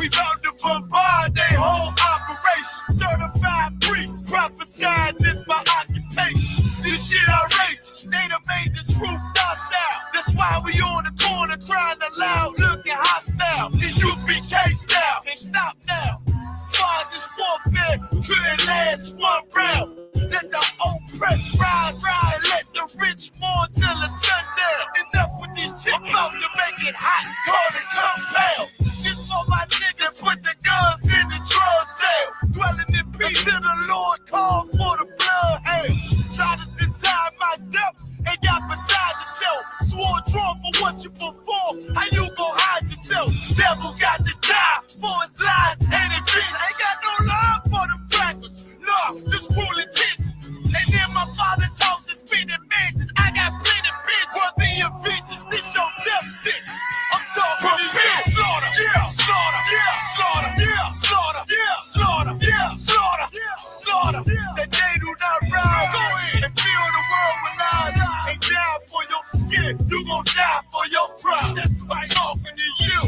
We bout to bombard they whole operation. Certified priest, prophesied this my occupation. This shit outrageous, they done made the truth docile. That's why we on the corner crying aloud, looking hostile. It's UPK style, can't stop now. Find this warfare, couldn't last one round. Let the oppressed rise, and let the rich mourn till the sundown. Enough with this shit, about to make it hot, call it compound. This for my niggas, put the guns in the drugs down. Dwelling in peace till the Lord called for the blood hands. Try to decide my death, ain't got beside yourself. Swore drawn for what you perform, how you gon' hide yourself? Devil got to die for his lies and his visions. Ain't got no love for them crackers, no, just cruel intentions. And then my father's house is spinning mansions. I got plenty bitches worthy of vengeance. This your death sentence. I'm talking to you. Slaughter, yeah, slaughter, yeah, slaughter, yeah, slaughter, yeah, slaughter, yeah, slaughter, yeah, slaughter. That they do not rise. Go in and fill the world with lies. Ain't die for your skin, you gon' die for your pride. That's why I'm talking to you.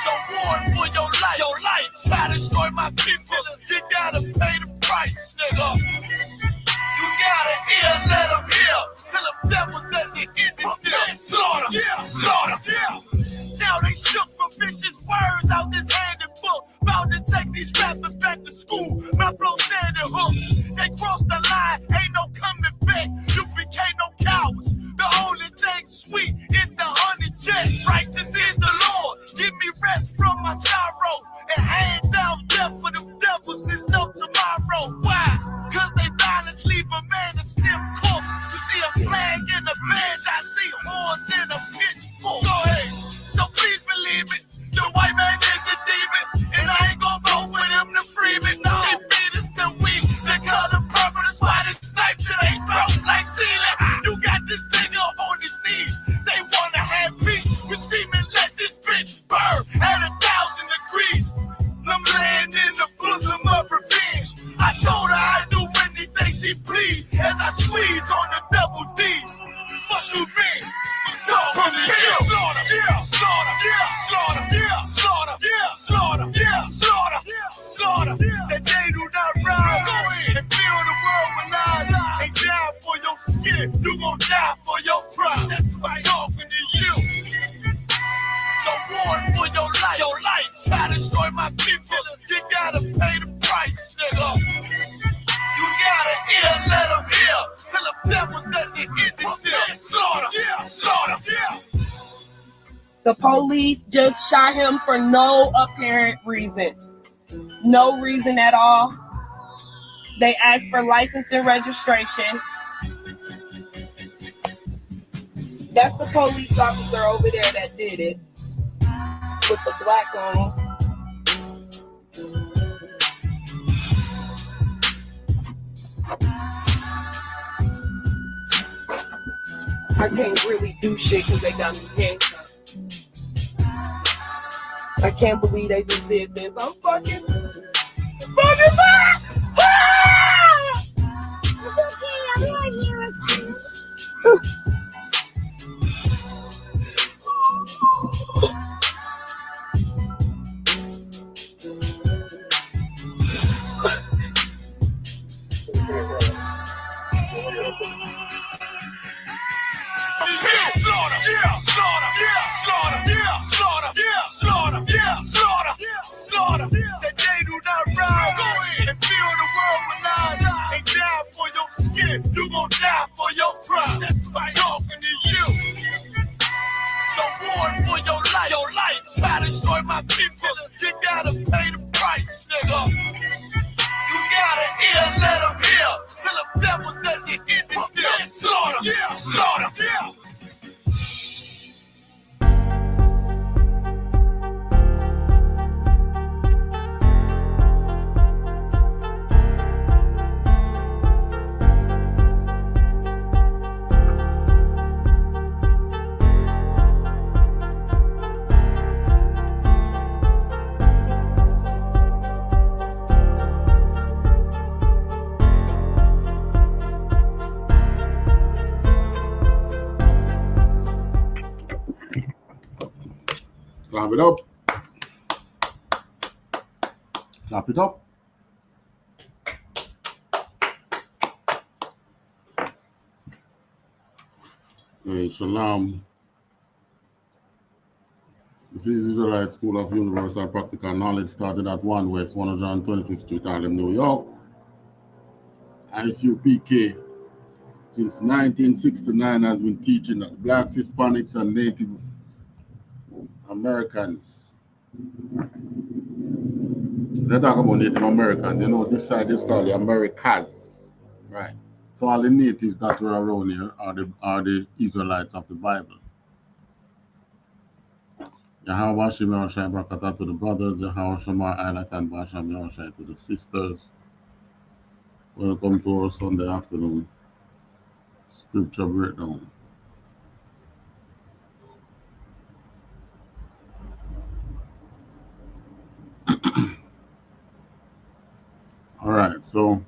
So warn for your life. Your life try to destroy my people. You gotta pay the price, nigga. You gotta hear, let them hear. Till the devils let the ending still. Slaughter, yeah, slaughter, yeah. Now they shook from vicious words out this handbook. About to take these rappers back to school. My flow said it hook. They crossed the line, ain't no coming back. You became no cowards. The only thing sweet is the honey check. Righteous is the Lord. Give me rest from my sorrow. And hand down death for them devils. There's no tomorrow. Why? Cause they violence leave a man a stiff corpse. You see a flag in the bench, I see horns in a pitchfork. Go ahead. So please believe it. The white man is a demon. And I ain't gon' vote for them to free me. No. They beat us till we the color purple. That's why they snipe till they broke like ceiling. You got this nigga on his knees. They wanna have peace. We're screaming, let this bitch burn at 1,000 degrees. I'm laying in the bosom of revenge. I told her I'd do anything she please as I squeeze on the double D's. Fuck you mean? I'm talking to you. Slaughter, yeah, slaughter, yeah, slaughter, yeah, slaughter, yeah, slaughter, yeah, slaughter, yeah, slaughter. That they do not rise. Go in and fill the world with lies. Ain't die for your skin, you gon' die for your pride. That's why I'm talking to you. So warn for your life. Your life try to destroy my people. You gotta pay the price, nigga. You gotta hear, let them hear. Till the devils let the ending still. Slaughter, yeah, slaughter, yeah. The police just shot him for no apparent reason. No reason at all. They asked for license and registration. That's the police officer over there that did it. With the black on. I can't really do shit because they got me handcuffed. I can't believe they just did this. I'm fucking back! Ah! It's okay, I'm right here with you. Slaughter, yeah, slaughter, yeah, slaughter, yeah, slaughter, yeah, slaughter, yeah, slaughter, yeah, slaughter. That they do not rise. Go in and fill the world with lies. Ain't die for your skin, you gon' die for your pride. That's why I'm talking to you. So warn for your life. Your life try to destroy my people. You gotta pay the price, nigga. You gotta hear, let them hear. Till the devils let the ending still. Slaughter, yeah, slaughter, yeah. Clap it up. Clap it up. Hey, Shalom. This is Israelite School of Universal Practical Knowledge, started at 1 West 125th Street, Harlem, New York. ISUPK since 1969 has been teaching that blacks, Hispanics, and Native Americans. They talk about Native American, this side is called the Americas, right? So all the natives that were around here are the Israelites of the Bible. Yahweh Hashem Yahushai Barakatah to the brothers, Yahweh Shemar Aylat Basham Yahushai to the sisters. Welcome to our Sunday afternoon scripture breakdown. All right, so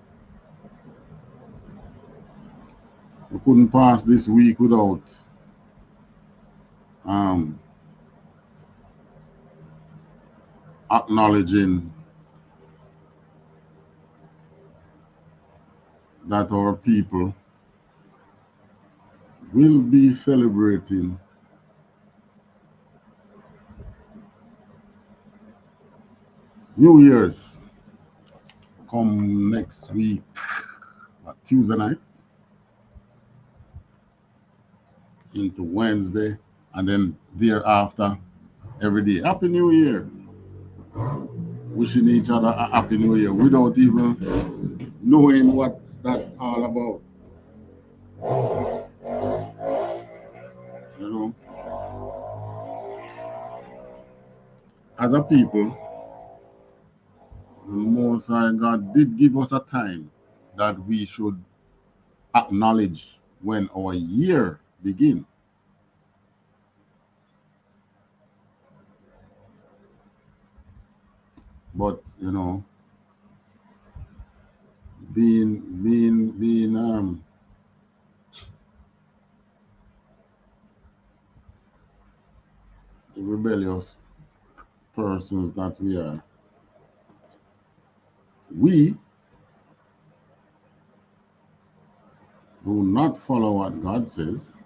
we couldn't pass this week without acknowledging that our people will be celebrating New Year's come next week, Tuesday night into Wednesday, and then thereafter every day. Happy New Year! Wishing each other a Happy New Year without even knowing what's that all about. As a people, the Most High God did give us a time that we should acknowledge when our year begins. But being the rebellious persons that we are, we do not follow what God says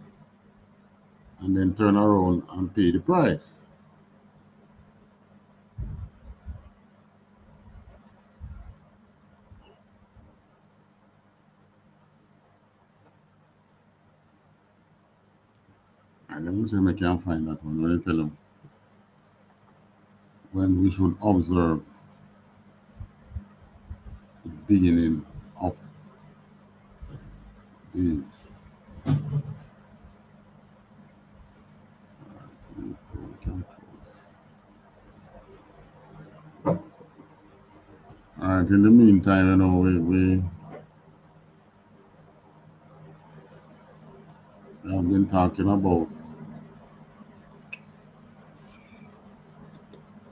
and then turn around and pay the price. And let me see if I can find that one. Let me tell them when we should observe the beginning of these. All right, in the meantime, we have been talking about,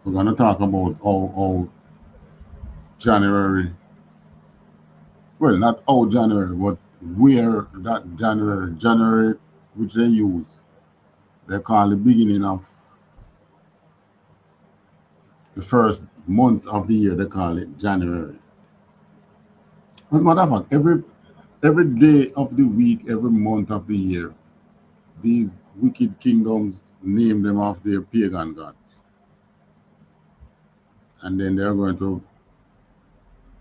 we're going to talk about how January, well, not how January, but where that January, which they use, they call the beginning of the first month of the year, they call it January. As a matter of fact, every day of the week, every month of the year, these wicked kingdoms name them after their pagan gods. And then they're going to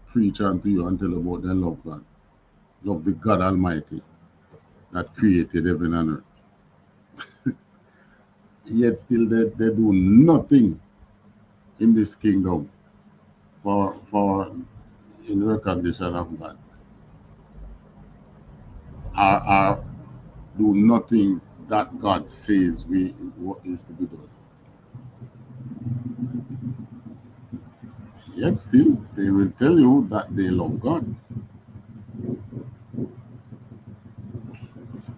preach unto you and tell about their love God. Love the God Almighty that created heaven and earth. Yet still they do nothing in this kingdom for in recognition of God. Or do nothing that God says what is to be done. Yet still, they will tell you that they love God.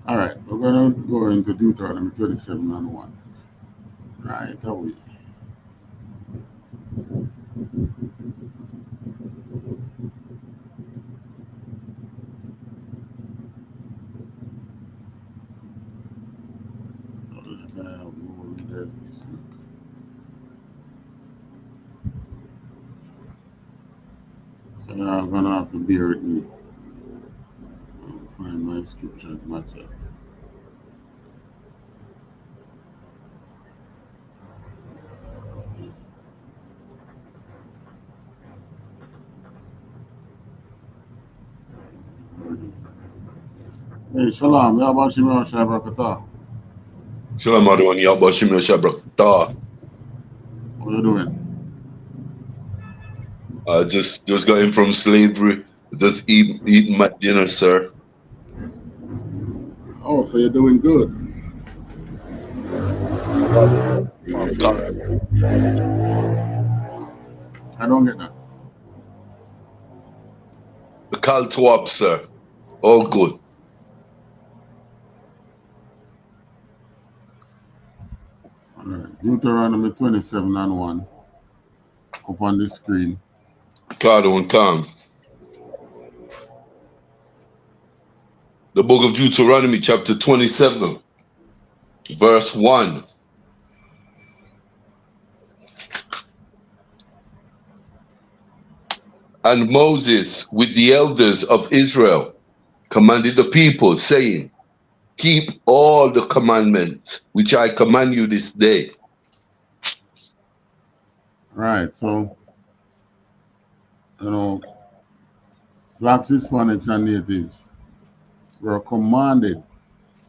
All right, we're going to go into Deuteronomy 27 and 1. Right away. Can I have more readers this week? You're gonna have to bear with me. I'll find my scriptures myself. Hey, Shalom, Yahweh Shemel Shabrakatah. Shalom Adon Yahbashim Shabrakatah. What you doing? Just got in from slavery. Just eating my dinner, sir. Oh, so you're doing good. I don't get that. The call to up, sir. All good. All right. Deuteronomy 27 and 1 up on the screen. God on come. The book of Deuteronomy, chapter 27, verse 1. And Moses with the elders of Israel commanded the people, saying, keep all the commandments which I command you this day. Right. So, blacks, Hispanics, and natives were commanded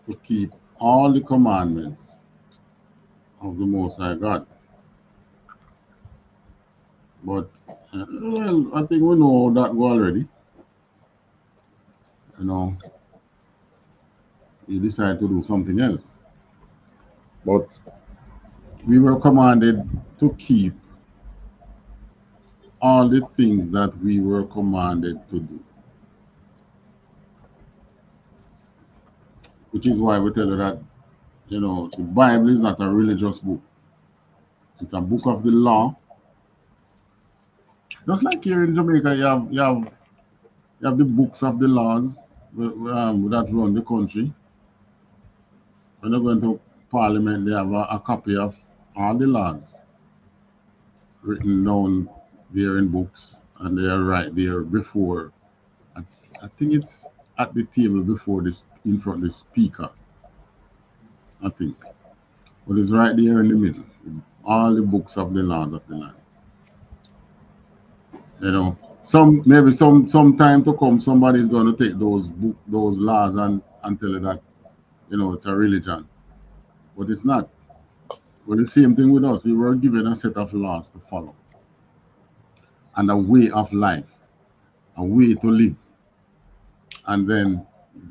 to keep all the commandments of the Most High God. But, well, I think we know that already. He decided to do something else. But we were commanded to keep all the things that we were commanded to do. Which is why we tell you that, the Bible is not a religious book. It's a book of the law. Just like here in Jamaica, you have the books of the laws that run the country. When you go into Parliament, they have a copy of all the laws written down there in books, and they are right there before. I think it's at the table before this, in front of the speaker. I think, but it's right there in the middle. All the books of the laws of the land. Maybe some time to come, somebody's going to take those laws and tell you that it's a religion, but it's not. Well, the same thing with us. We were given a set of laws to follow, and a way of life, a way to live. And then,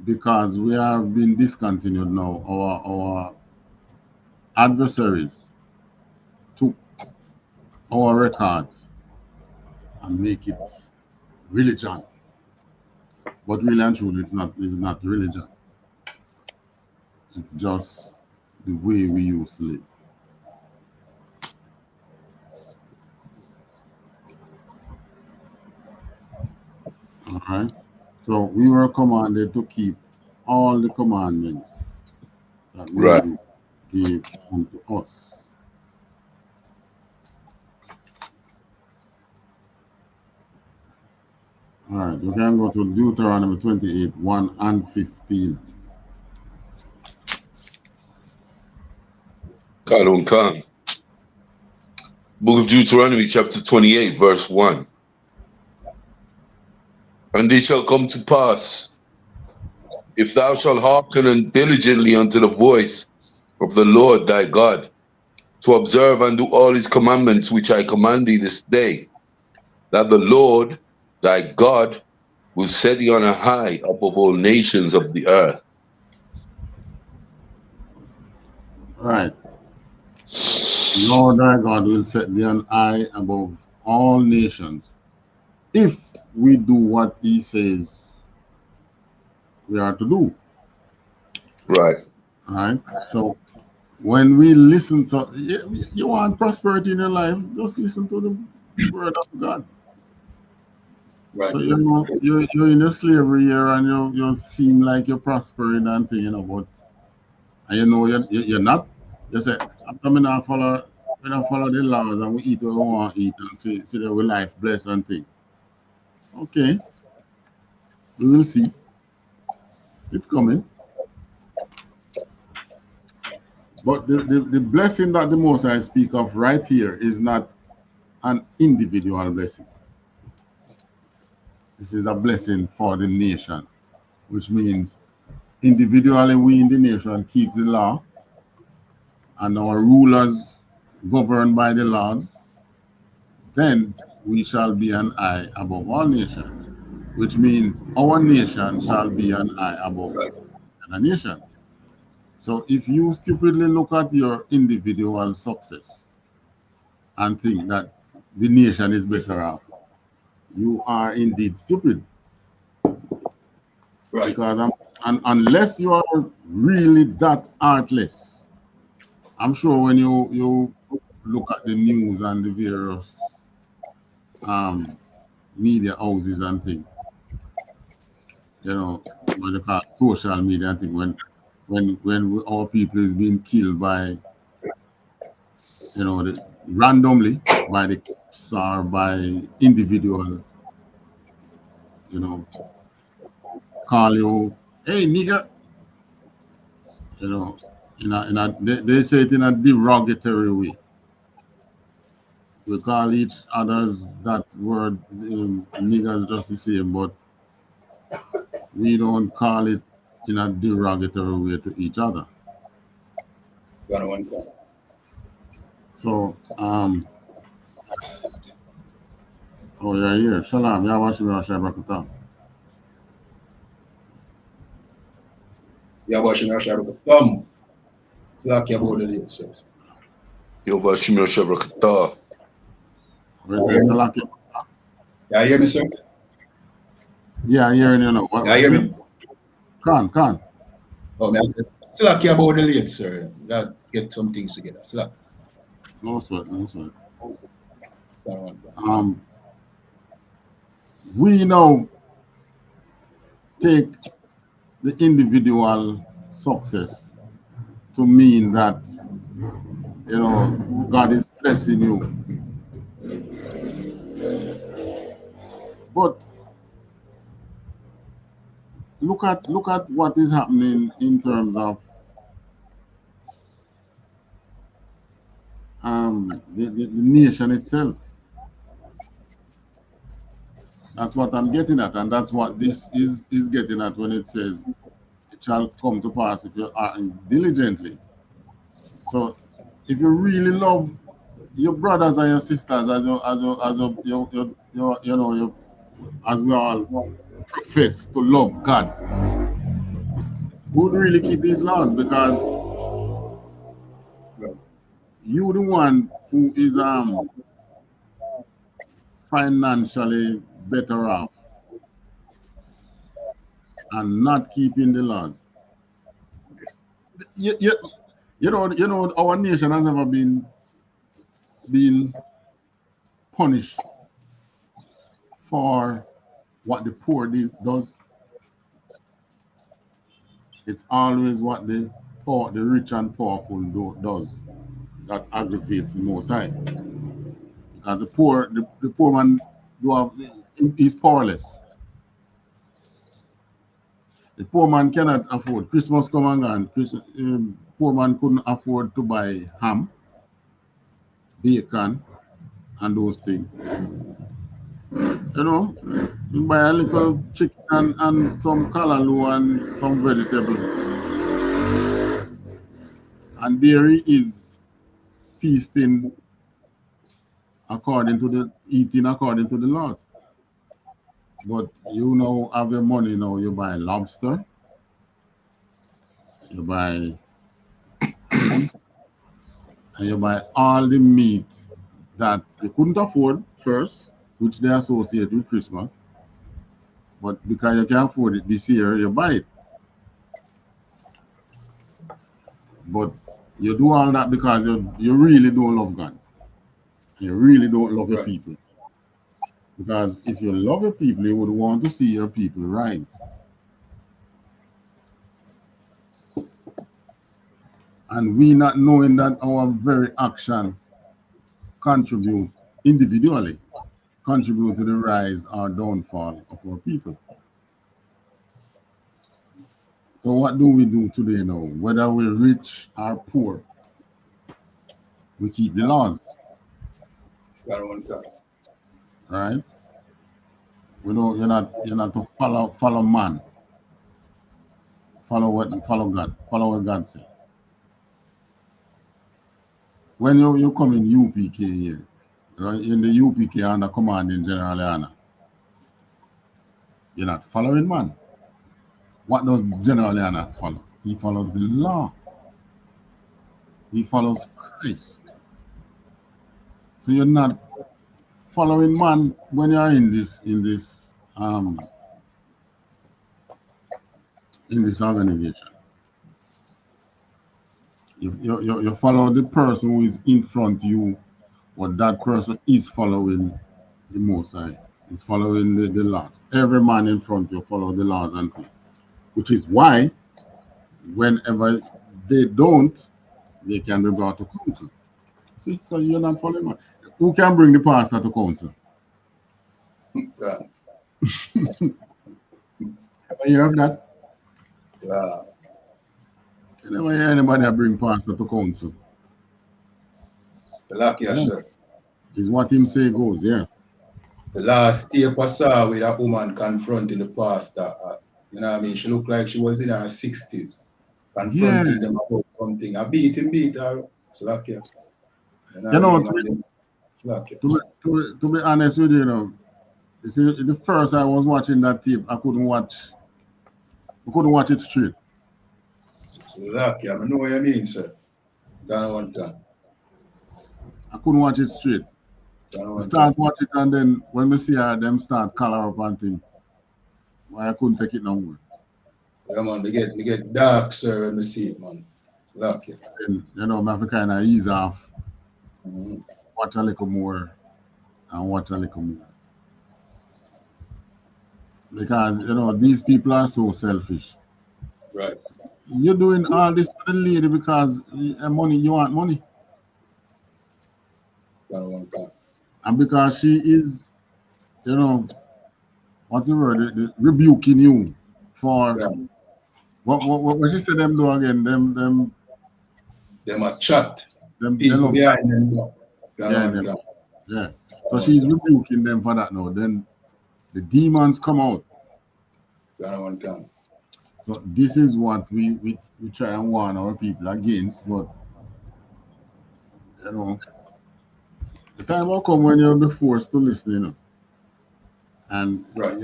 because we have been discontinued now, our adversaries took our records and make it religion. But really and truly, it's not religion. It's just the way we used to live. All right. So we were commanded to keep all the commandments that Moses gave unto us. All right, we can go to Deuteronomy 28, 1 and 15. God on come. Book of Deuteronomy, chapter 28, verse 1. And it shall come to pass, if thou shalt hearken diligently unto the voice of the Lord thy God, to observe and do all his commandments which I command thee this day, that the Lord thy God will set thee on a high above all nations of the earth. All right. Lord thy God will set thee on high above all nations, if we do what he says we are to do. Right. All right. So when we listen to, you want prosperity in your life, just listen to the word of God. Right. So you're in a slavery here, and you seem like you're prospering and thing, but and you're not. You say, I'm coming to follow the laws, and we eat what we want to eat, and see that we life blessed and thing. Okay, we will see. It's coming. But the blessing that the Most High speak of right here is not an individual blessing. This is a blessing for the nation, which means individually we in the nation keep the law and our rulers governed by the laws, then we shall be an eye above all nations, which means our nation shall be an eye above other nations. So if you stupidly look at your individual success and think that the nation is better off, you are indeed stupid. Right. Because unless you are really that heartless, I'm sure when you look at the news and the various media houses and things, you know, what they call social media and things, when our people is being killed by, you know, randomly by the cops or by individuals, you know, call you, hey nigger, you know, they say it in a derogatory way. We call each others that word niggers just the same, but we don't call it in a derogatory way to each other. So, oh yeah, here, Shalom, Yahweh Shai Barakatah. Yahweh Shai Barakatah. Like your body late, sir. Yahweh Shai Barakatah. Yeah, you hear me, sir? Yeah, I hear you now. Yeah, you hear me? Can. Oh, man, I said, slack your body late, sir. That get some things together. Slack. No sweat. We now take the individual success to mean that, you know, God is blessing you. But look at what is happening in terms of the nation itself. That's what I'm getting at, and that's what this is getting at when it says it shall come to pass if you are diligently. So if you really love your brothers and your sisters as we all profess to love God, who would really keep these laws, because you the one who is financially better off and not keeping the laws. You know our nation has never been punished for what the poor does. It's always what the rich and powerful does that aggravates the Most High. Because the poor man is powerless. The poor man cannot afford. Christmas come and gone. Poor man couldn't afford to buy ham, bacon, and those things. You know, you buy a little chicken and some callaloo and some vegetable. And there he is feasting eating according to the laws. But you now have your money now, you buy lobster, you buy ham, and you buy all the meat that you couldn't afford first, which they associate with Christmas. But because you can afford it this year, you buy it. But you do all that because you really don't love God. You really don't love your people. Because if you love your people, you would want to see your people rise. And we not knowing that our very action contribute individually contribute to the rise or downfall of our people. So what do we do today now? Whether we're rich or poor, we keep the laws. Right? We don't. You're not to follow man. Follow God. Follow what God said. When you come in UPK here, in the UPK under command in General YAHANNA, you're not following man. What does General YAHANNA follow? He follows the law. He follows Christ. So you're not following man when you're in this organization. You follow the person who is in front of you, but that person is following the Most High. He's following the laws. Every man in front of you follow the laws and things. Which is why whenever they don't, they can be brought to council. See, so you're not following man. Who can bring the pastor to council? God. You heard that? Yeah. You never hear anybody that bring pastor to council. The lucky sure. Is what him say goes, yeah. The last tape I saw with a woman confronting the pastor, you know what I mean? She looked like she was in her 60s, confronting them about something. I beat her. It's lucky. You know, to be honest with you, it's the first I was watching that tape, I couldn't watch it straight. So lucky, I know what you mean, sir. I couldn't watch it straight. I start watching and then when we see her, them start color up and things. Why I couldn't take it no more. Yeah, man, they get dark, sir, when we see it, man. Lucky. And, I have to kind of ease off, watch a little more, and watch a little more. Because, these people are so selfish. Right. You're doing all this for the lady because money, you want money. And because she is, what's the word? Rebuking you for what she said them do again? Them a chat. People behind them. Yeah. So she's rebuking them for that now. Then the demons come out. So this is what we try and warn our people against, but the time will come when you'll be forced to listen, And right.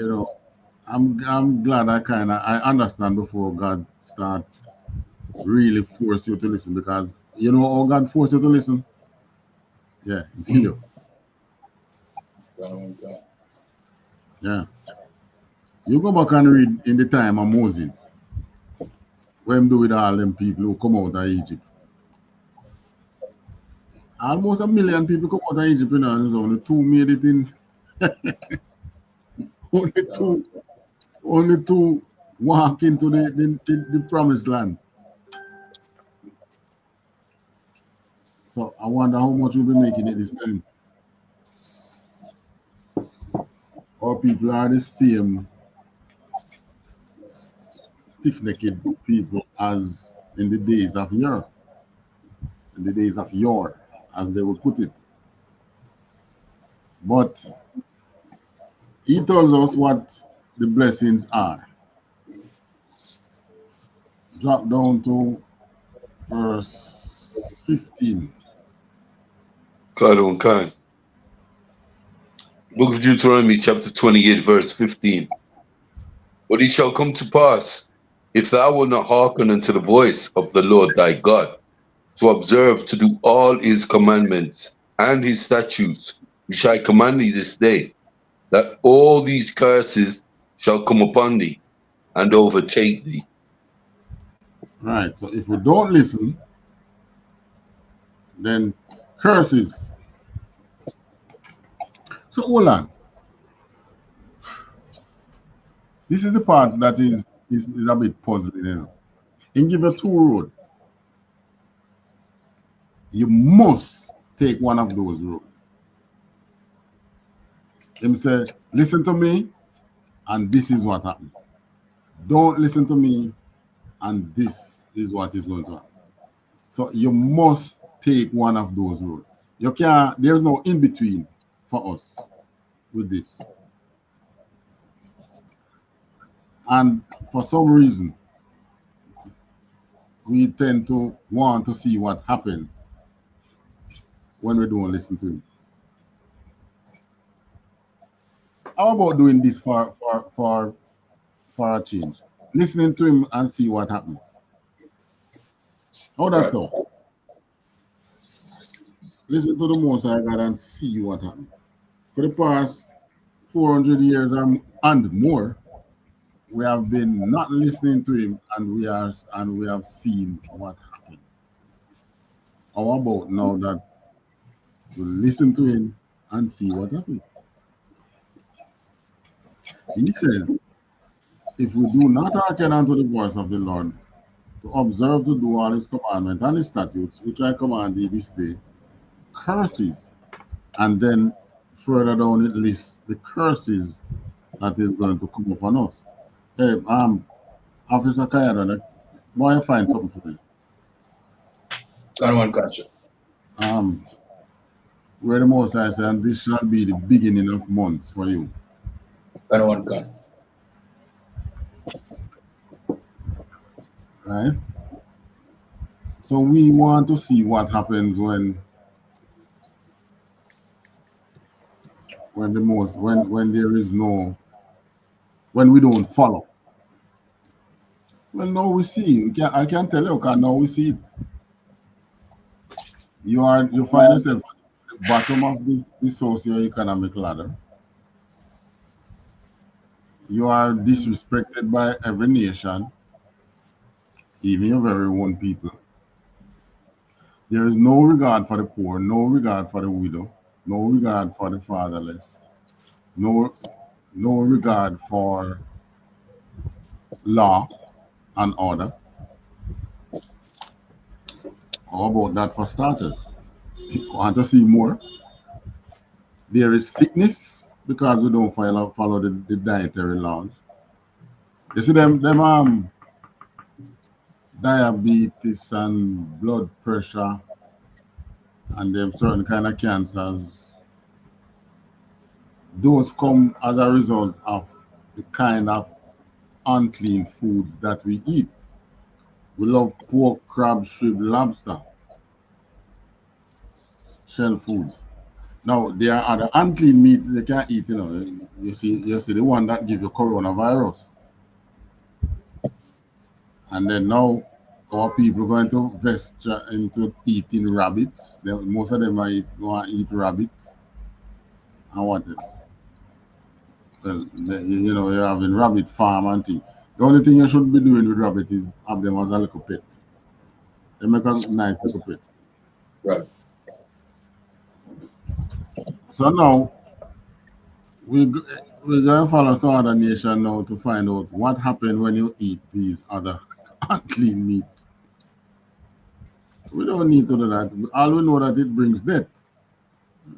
I'm glad I understand before God starts really force you to listen, because you know how God force you to listen? Yeah, he kill you. Yeah. You go back and read in the time of Moses. What him do with all them people who come out of Egypt? Almost 1 million people come out of Egypt, and there's only 2 made it in. only two walk into the promised land. So I wonder how much we'll be making it this time. Our people are the same stiff-necked people as in the days of yore. In the days of yore, as they would put it. But he tells us what the blessings are. Drop down to verse 15. Book of Deuteronomy, chapter 28, verse 15. But it shall come to pass, if thou wilt not hearken unto the voice of the Lord thy God, to observe to do all his commandments and his statutes, which I command thee this day, that all these curses shall come upon thee and overtake thee. Right, so if we don't listen, then curses. So hold on. This is the part that is a bit puzzling. And give you 2 roads. You must take one of those roads. Him say, listen to me, and this is what happened. Don't listen to me, and this is what is going to happen. So you must take one of those roads. You can't, there's no in between for us with this. And for some reason, we tend to want to see what happened when we don't listen to him. How about doing this for a change? Listening to him and see what happens. How that's so? Listen to the Most High God and see what happens. For the past 400 years and more, we have been not listening to him, and we have seen what happened. How about now that we listen to him and see what happens? He says, if we do not hearken unto the voice of the Lord, to observe to do all his commandments and his statutes, which I command thee this day, curses. And then further down it lists the curses that is going to come upon us. Hey, Officer Kayada, why you find something for me? I don't catch it. Where the Most High said, and this shall be the beginning of months for you. I don't catch. Right? So we want to see what happens when there is no, when we don't follow. Well, now we see. I can tell you, because now we see it. You find yourself at the bottom of the socio-economic ladder. You are disrespected by every nation, even your very own people. There is no regard for the poor, no regard for the widow, no regard for the fatherless, no regard for law and order. How about that for starters? You want to see more? There is sickness because we don't follow the dietary laws. You see them diabetes and blood pressure and them certain kind of cancers. Those come as a result of the kind of unclean foods that we eat. We love pork, crab, shrimp, lobster, shell foods. Now there are other unclean meat they can't eat. You see the one that give you coronavirus, and then now our people going to venture into eating rabbits. Most of them want to eat rabbits, and what else? Well, you're having rabbit farm and thing. The only thing you should be doing with rabbit is have them as a little pet. They make a nice little pet. Right. So now we're going to follow some other nation now to find out what happened when you eat these other unclean meat. We don't need to do that. All we know that it brings death.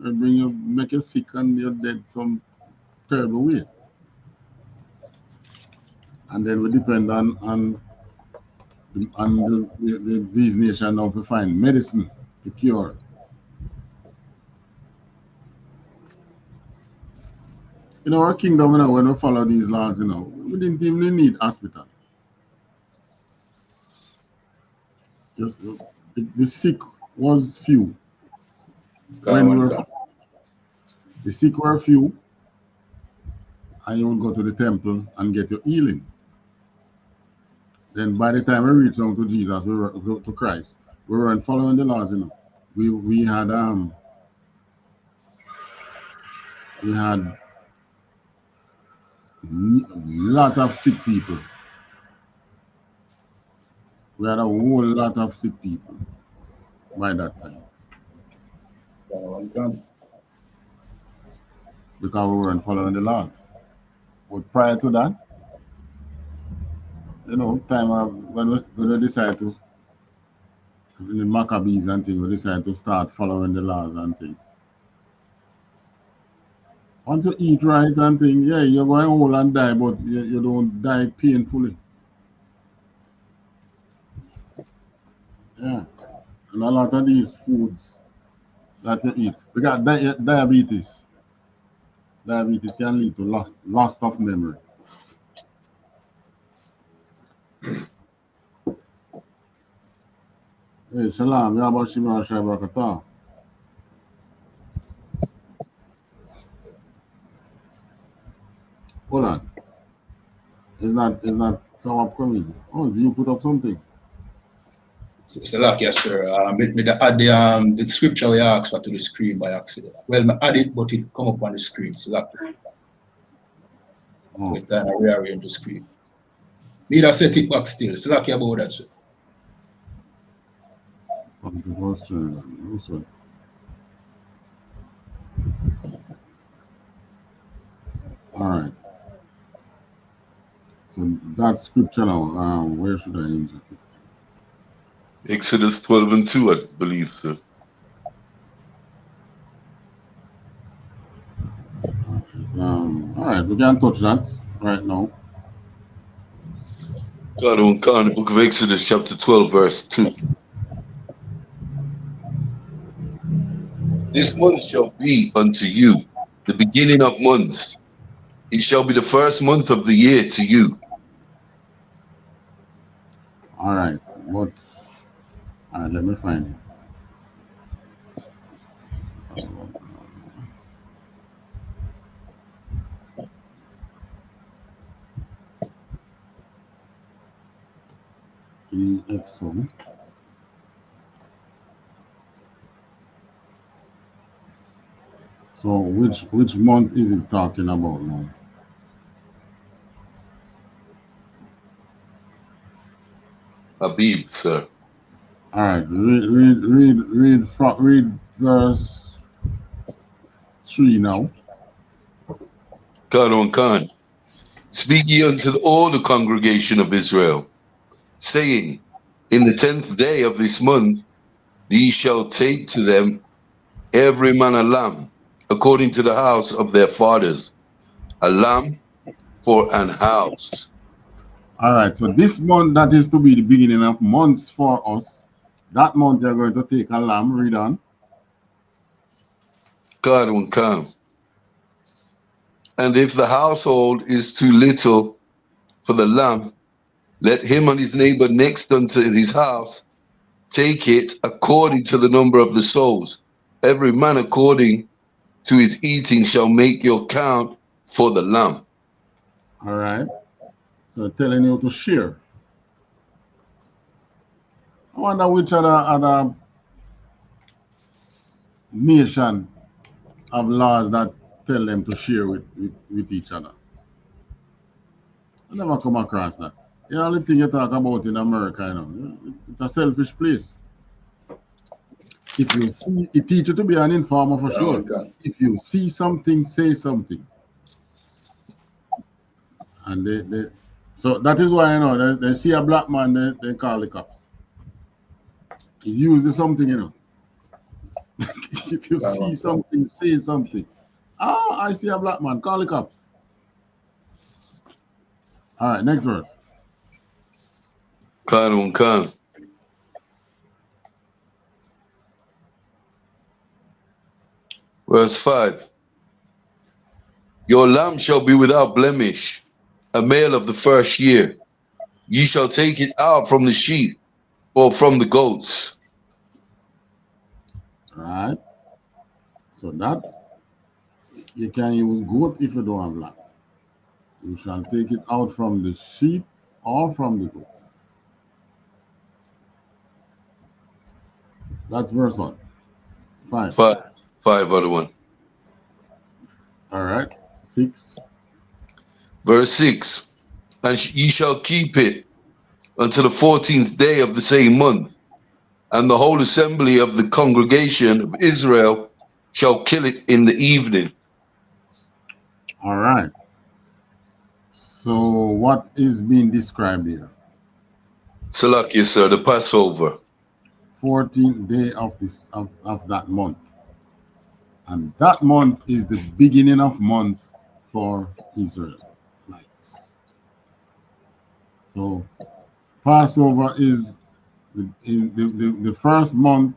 It make you sick and you're dead some terrible way. And then we depend on these nations now to find medicine to cure. In our kingdom, when we follow these laws, we didn't even need hospital. Just the sick was few. The sick were few, and you would go to the temple and get your healing. Then by the time we reach out to Jesus, to Christ, we weren't following the laws, We had a lot of sick people. We had a whole lot of sick people by that time. Because we weren't following the laws. But prior to that, when we decided to, in the Maccabees and things, we decided to start following the laws and things. Once you eat right and thing, yeah, you're going old and die, but you don't die painfully. Yeah. And a lot of these foods that you eat, because diabetes can lead to loss of memory. Hey, Shalom, Yabashim Shabrakata. Hold on. Is not some upcoming? Oh, so you put up something? It's like, yes, sir. Me add the scripture we asked for to the screen by accident. Well, I add it, but it come up on the screen. So like, Oh. we kind of rearrange the screen. Need to set it back still. So like about that, sir. All right. So that scripture now, where should I inject it? Exodus 12 and 2, I believe, sir. All right, we can touch that right now. God on the book of Exodus, chapter 12, verse 2. This month shall be unto you the beginning of months. It shall be the first month of the year to you. All right, but all right, let me find it. EXO. So which month is it talking about now? Habib, sir. All right, read verse 3 now. God on. Speak ye unto all the congregation of Israel, saying, in the 10th day of this month, ye shall take to them every man a lamb, according to the house of their fathers, a lamb for an house. All right, so this month that is to be the beginning of months for us. That month you're going to take a lamb. Read on. God on. And if the household is too little for the lamb, let him and his neighbor next unto his house take it according to the number of the souls. Every man according to his eating shall make your count for the lamb. All right. So telling you to share. I wonder which other nation have laws that tell them to share with each other. I never come across that. The only thing you talk about in America, you know, it's a selfish place. If you see, it teaches you to be an informer for sure. If you see something, say something. And so that is why, you know, they see a black man, they call the cops. He's using something, you know. If you see something, say something. Oh, I see a black man, call the cops. All right, next verse. Kan. Verse 5. Your lamb shall be without blemish, a male of the first year. Ye shall take it out from the sheep or from the goats. All right. So that you can use goat if you don't have lamb. You shall take it out from the sheep or from the goats. That's verse 1. 5. 5 other one. All right. 6. Verse 6. And ye shall keep it until the 14th day of the same month, and the whole assembly of the congregation of Israel shall kill it in the evening. All right. So what is being described here? Salakia, sir, the Passover. 14th day of that month. And that month is the beginning of months for Israelites. So Passover is the first month,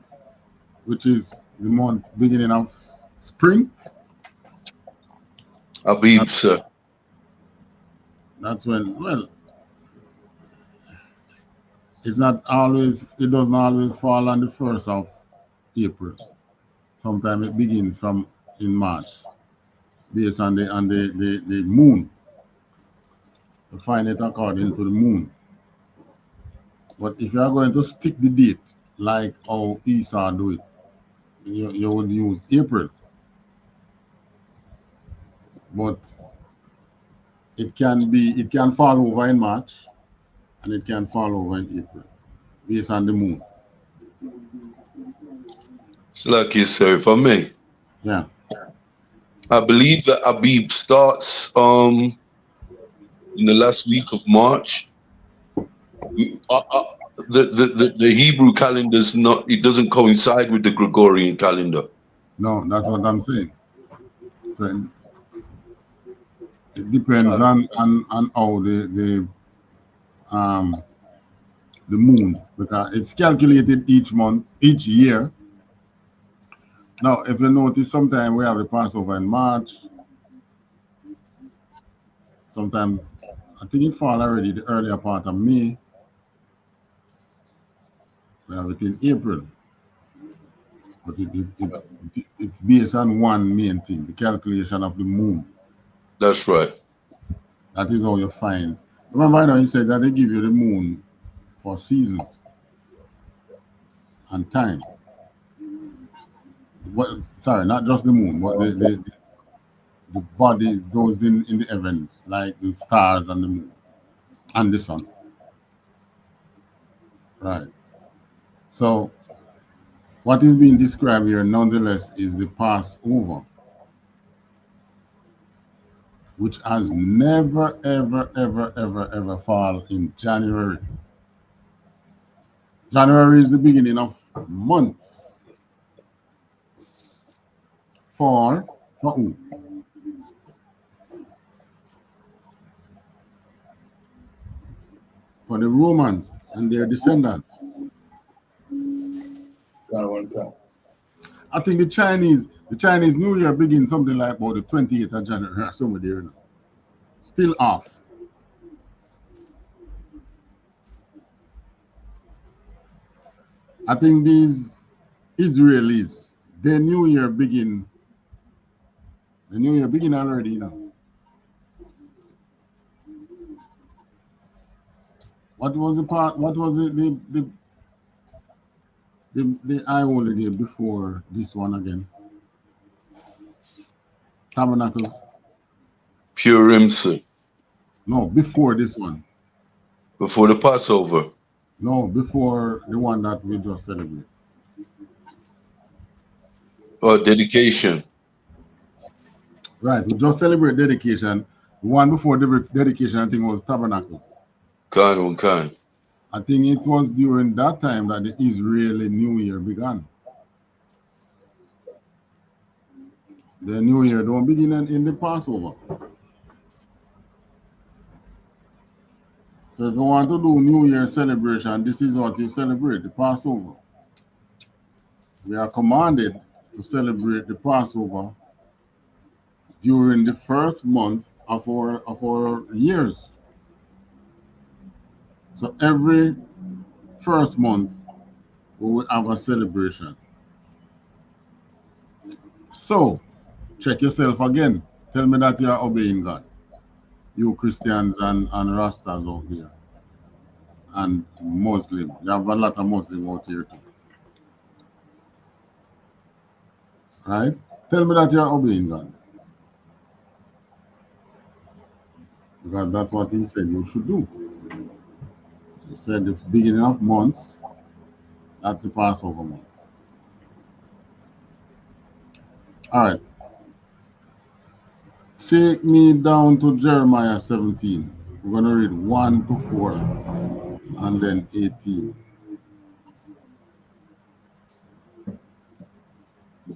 which is the month beginning of spring. Abib, sir. That's when, well, it's not always, it doesn't always fall on the 1st of April. Sometimes it begins from in March, based on the moon. You find it according to the moon. But if you are going to stick the date like how Esau do it, you would use April. But it can fall over in March and it can fall over in April, based on the moon. It's lucky, sir, for me. Yeah. I believe that Abib starts in the last week of March. The Hebrew calendar is not, it doesn't coincide with the Gregorian calendar. No, that's what I'm saying. So it depends on how the moon, because it's calculated each month, each year. Now, if you notice, sometimes we have the Passover in March. Sometimes I think it fall already the earlier part of May. We have it in April. But it's based on one main thing, the calculation of the moon. That's right. That is how you find. Remember, I know you said that they give you the moon for seasons and times. Well, sorry, not just the moon, but the body, those in the heavens, like the stars and the moon and the sun. Right. So what is being described here, nonetheless, is the Passover, which has never, ever, ever, ever, ever fall in January. January is the beginning of months. For who? For the Romans and their descendants. I think the Chinese New Year begins something like about the 28th of January, somewhere there now. Still off. I think these Israelis, their New Year begin. The New Year begin already, you know. What was the part? What was the high holiday before this one again? Tabernacles. Purim, sir. No, before this one. Before the Passover. No, before the one that we just celebrated. Or dedication. Right, we just celebrate dedication. The one before the dedication, I think, was Tabernacles. Kind. I think it was during that time that the Israeli New Year began. The New Year don't begin in the Passover. So if you want to do New Year celebration, this is what you celebrate, the Passover. We are commanded to celebrate the Passover during the first month of our years. So every first month we will have a celebration. So check yourself again. Tell me that you are obeying God. You Christians and Rastas out there. And Muslim. You have a lot of Muslim out here too. Right? Tell me that you are obeying God. Because that's what he said you should do. He said the beginning of months, that's the Passover month. All right. Take me down to Jeremiah 17. We're going to read 1 to 4 and then 18.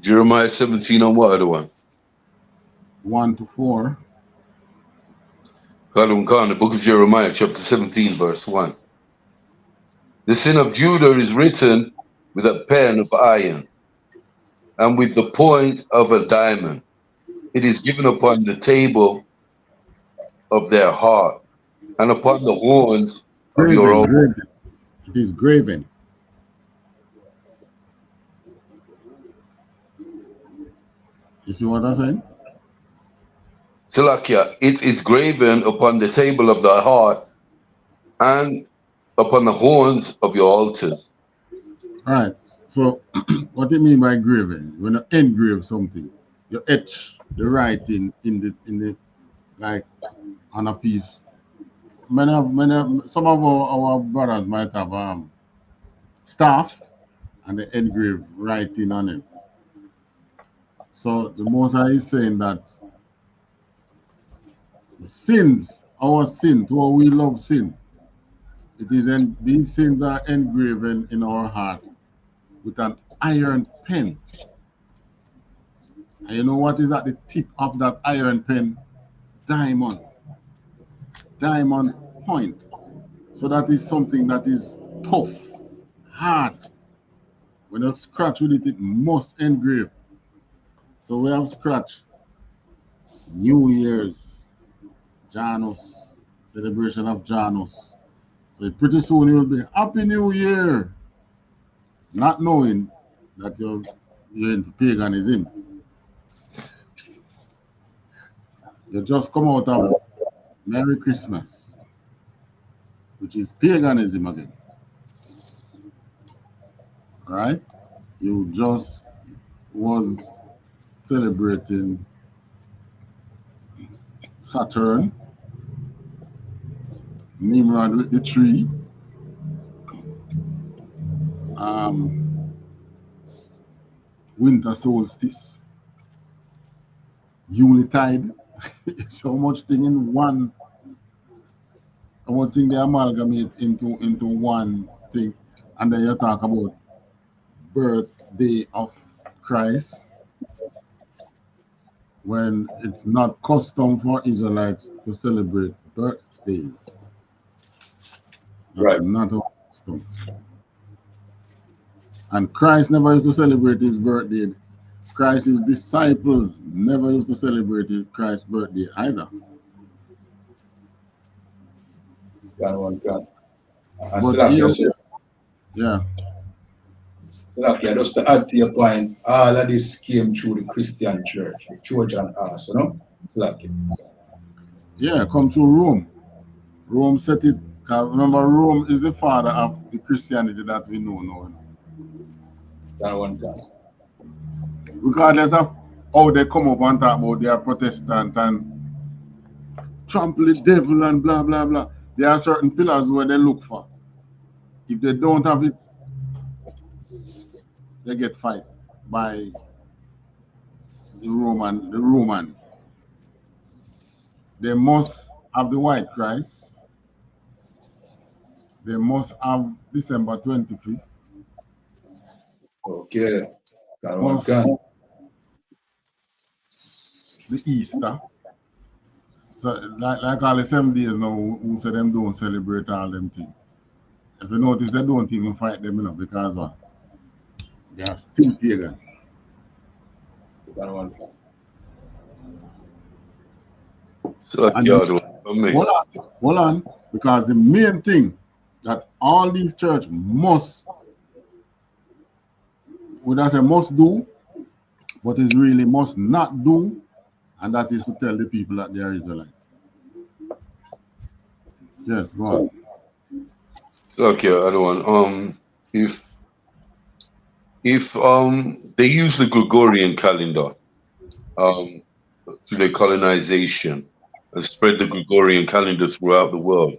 Jeremiah 17 on what other one? 1 to 4. The book of Jeremiah, chapter 17, verse 1. The sin of Judah is written with a pen of iron and with the point of a diamond. It is given upon the table of their heart and upon the horns of your Graven, own. graven. It is graven. You see what I'm saying? Salakia, it is graven upon the table of the heart and upon the horns of your altars. All right. So, what do you mean by graven? When you engrave something, you etch the writing in the like on a piece. Some of our brothers might have staff and they engrave writing on it. So the Most High is saying that the sins, our sin, to our we love sin, these sins are engraven in our heart with an iron pen. And you know what is at the tip of that iron pen? Diamond. Diamond point. So that is something that is tough, hard. When you scratch with it, it must engrave. So we have scratch New Year's, Janus, celebration of Janus. So pretty soon you'll be Happy New Year, not knowing that you're into paganism. You just come out of Merry Christmas, which is paganism again. Right? You just was celebrating Saturn, Nimrod with the tree, winter solstice, Yuletide. So much thing in one. One thing they amalgamate into one thing, and then you talk about birthday of Christ, when it's not custom for Israelites to celebrate birthdays. That's Right. not a custom. And Christ never used to celebrate his birthday. Christ's disciples never used to celebrate Christ's birthday either. But here, yeah. So that just to add to your point, all of this came through the Christian church, the Trojan horse, you know? So that Yeah, come through Rome. Rome set it. Remember, Rome is the father of the Christianity that we know now. that one time. Regardless of how they come up and talk about they are Protestant and trample the devil and blah blah blah, there are certain pillars where they look for. If they don't have it, they get fight by the Romans. They must have the white Christ. They must have December 25th. Okay. That one Must time. the Easter. So like all the 7 days now, who say them don't celebrate all them things. If you notice, they don't even fight them, you know, because what? They are still pagan. That one time. Hold on, because the main thing that all these church must, would I say must do, but is really must not do, and that is to tell the people that they are Israelites. Yes, go on. Okay, other one. If they use the Gregorian calendar through their colonization and spread the Gregorian calendar throughout the world,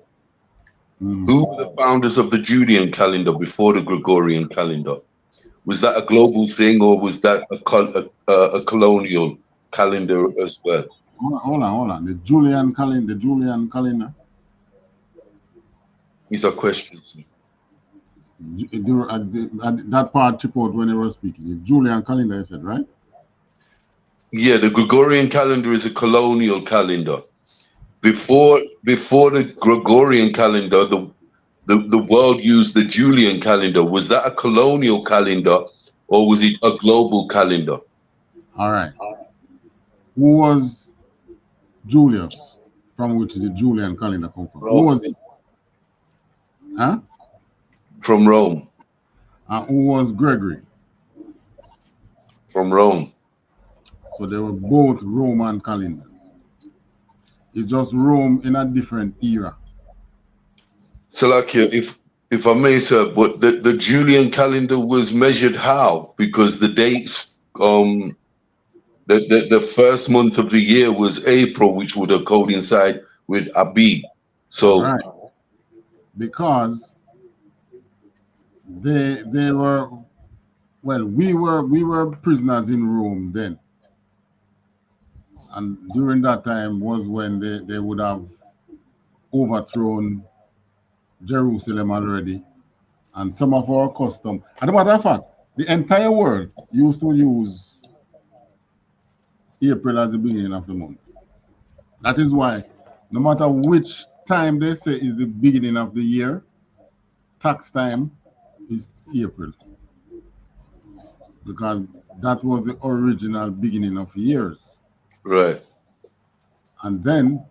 who were the founders of the Judean calendar before the Gregorian calendar? Was that a global thing, or was that a colonial calendar as well? Hold on. The Julian calendar. These are questions. That part chip out when they were speaking. It's Julian calendar, I said, right? Yeah, the Gregorian calendar is a colonial calendar. Before the Gregorian calendar, the world used the Julian calendar. Was that a colonial calendar or was it a global calendar? All right. Who was Julius, from which the Julian calendar come from? Who was he? Huh? From Rome. And who was Gregory? From Rome. So they were both Roman calendars. It's just Rome in a different era. Salakia, if I may, sir, but the Julian calendar was measured how? Because the dates, the first month of the year was April, which would have coincide with Abib. So, right. Because they were, well, we were prisoners in Rome then, and during that time was when they would have overthrown Jerusalem already, and some of our custom. As a matter of fact, the entire world used to use April as the beginning of the month. That is why, no matter which time they say is the beginning of the year, tax time is April, because that was the original beginning of years. right. And then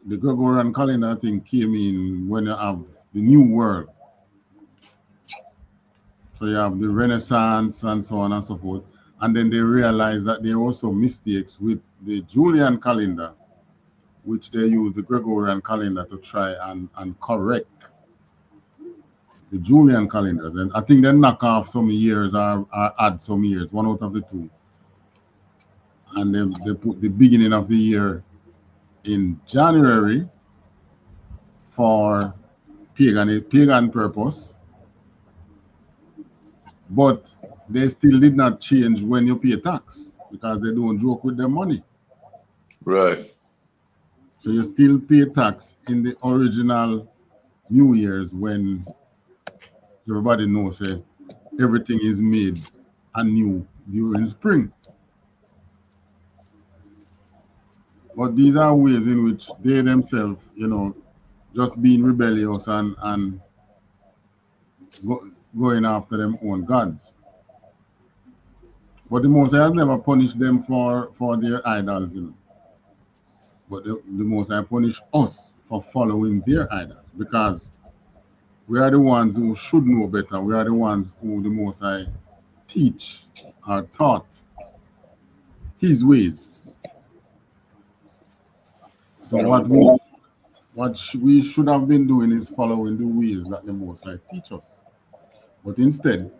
the Gregorian calendar thing came in when you have the New World. So you have the Renaissance and so on and so forth. And then they realized that there were some mistakes with the Julian calendar, which they used the Gregorian calendar to try and correct the Julian calendar. Then I think they knock off some years or add some years, one out of the two. And they put the beginning of the year in January for pagan purpose, but they still did not change when you pay tax, because they don't joke with their money. Right. So you still pay tax in the original New Year's, when everybody knows everything is made anew during spring. But these are ways in which they themselves, just being rebellious and going after them own gods. But the Most High has never punished them for their idols, But the Most High punish us for following their idols, because we are the ones who should know better. We are the ones who the Most High teach or taught His ways. So what we should have been doing is following the ways that the Most High teach us. But instead,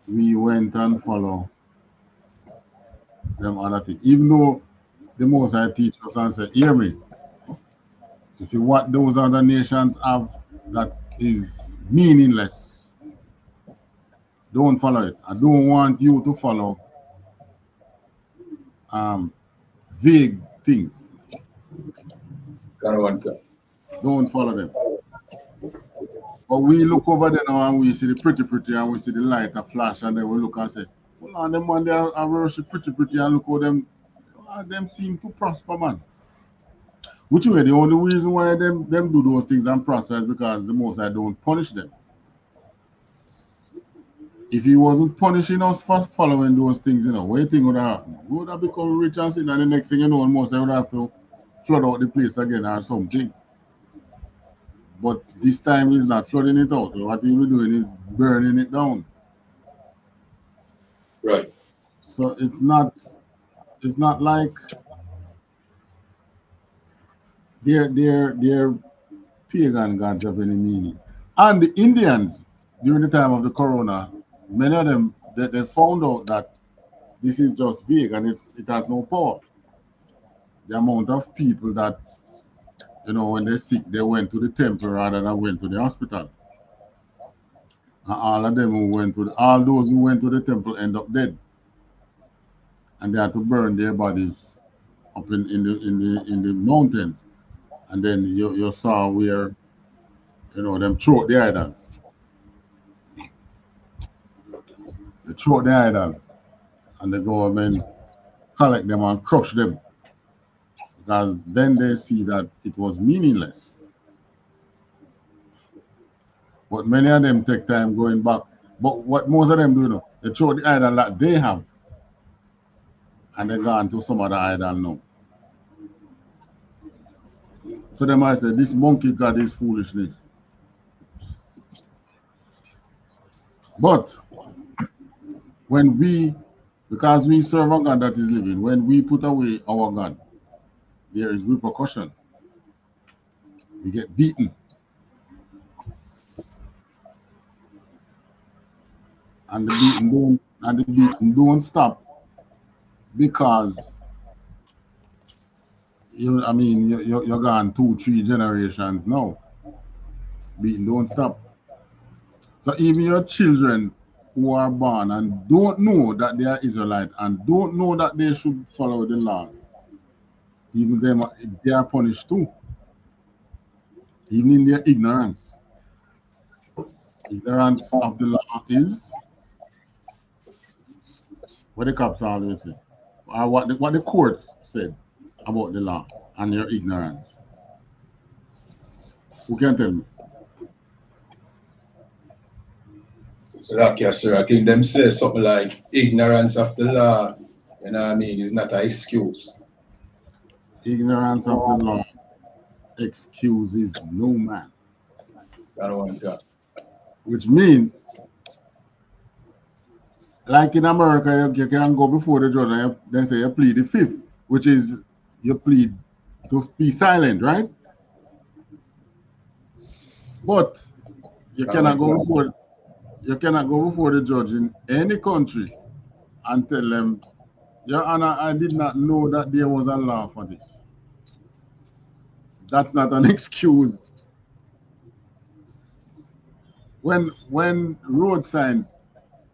we went and follow them other things. Even though the Most High teach us and say, hear me. You see what those other nations have that is meaningless. Don't follow it. I don't want you to follow vague things. Don't follow them. But we look over there now and we see the pretty and we see the light a flash, and then we look and say, well, on them man, they are worship pretty and look how them seem to prosper, man. Which way, the only reason why them do those things and prosper is because the Most High don't punish them. If He wasn't punishing us for following those things, what do you think would have happened? We would have become rich and sin, and the next thing you know, the Most High would have to flood out the place again or something. But this time He's not flooding it out. What He will doing is burning it down. Right. So it's not like their pagan gods have any meaning. And the Indians, during the time of the corona, many of them they found out that this is just vague and it has no power. The amount of people that, when they're sick, they went to the temple rather than went to the hospital. And all of them all those who went to the temple end up dead. And they had to burn their bodies up in the mountains. And then you saw where, them throw the idols. They throw the idol, and the government collect them and crush them, because then they see that it was meaningless. But many of them take time going back. But what most of them do now, they throw the idol that they have, and they go on to some other idol now. So they might say, this monkey god is foolishness. But when we, because we serve a God that is living, when we put away our God, there is repercussion. We get beaten. And the beating don't stop, because you're gone 2-3 generations now. Beating don't stop. So even your children who are born and don't know that they are Israelite and don't know that they should follow the laws, even them, they are punished too, even in their ignorance. Ignorance of the law is what the cops always say, or what the courts said about the law and your ignorance. Who can tell me? So like, yes, sir, I think them say something like ignorance of the law, you know what I mean, is not an excuse. Ignorance of the law excuses no man. I don't want that. Which means, like in America, you can go before the judge and then say you plead the fifth, which is you plead to be silent, right? But you cannot go before the judge in any country and tell them, Your Honor, I did not know that there was a law for this. That's not an excuse. When road signs,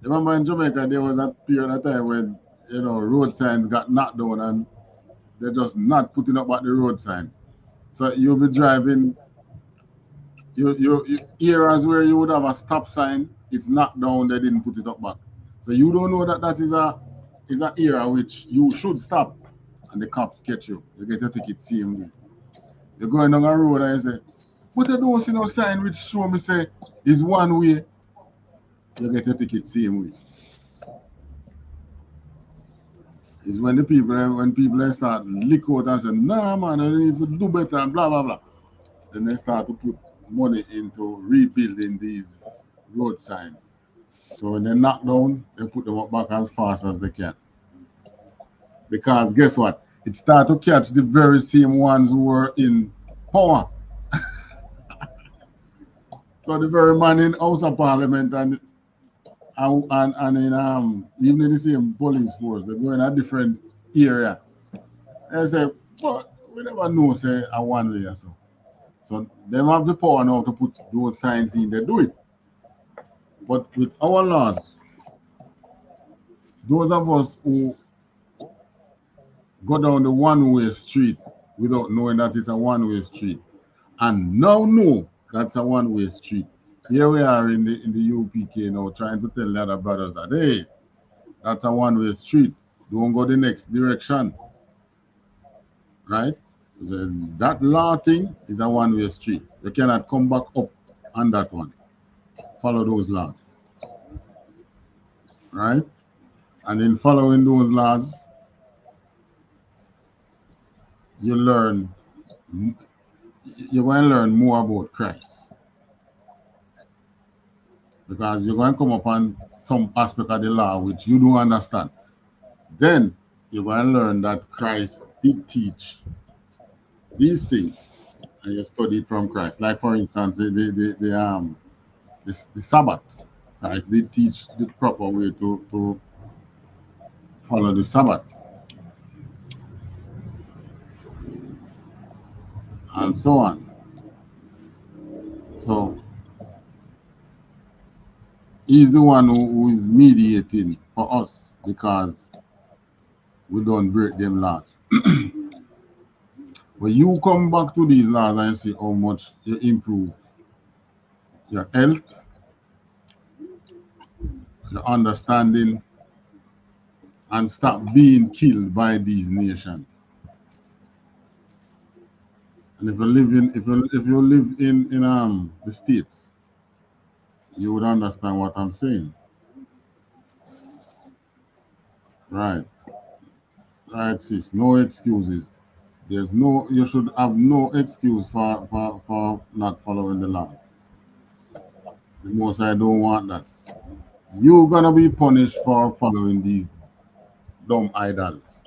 remember in Jamaica there was a period of time when road signs got knocked down and they're just not putting up at the road signs. So you'll be driving, you areas where you would have a stop sign, it's knocked down, they didn't put it up back. So you don't know that is an area which you should stop, and the cops catch you. You get your ticket same way. You're going down a road and you say, but I don't see no sign which show me say is one way. You get your ticket same way. It's when people start lick out and say, nah man, I need to do better and blah blah blah. Then they start to put money into rebuilding these road signs. So when they knock down, they put them up back as fast as they can. Because guess what? It starts to catch the very same ones who were in power. So the very man in House of Parliament and in even in the same police force, they go in a different area. They say, but we never know say a one way or so. So they have the power now to put those signs in, they do it. But with our laws, those of us who go down the one-way street without knowing that it's a one-way street and now know that's a one-way street. Here we are in the UPK now trying to tell the other brothers that, hey, that's a one-way street. Don't go the next direction. Right? So that law thing is a one-way street. You cannot come back up on that one. Follow those laws. Right? And in following those laws, you're going to learn more about Christ. Because you're going to come upon some aspect of the law which you don't understand. Then you're going to learn that Christ did teach these things, and you studied from Christ. Like for instance, the Sabbath. Christ did teach the proper way to follow the Sabbath, and so on. So he's the one who is mediating for us, because we don't break them laws. When you come back to these laws and see how much you improve your health, the understanding, and stop being killed by these nations. And if you live in the States, you would understand what I'm saying. Right. Right, sis. No excuses. You should have no excuse for not following the laws. The most I don't want that. You're gonna be punished for following these dumb idols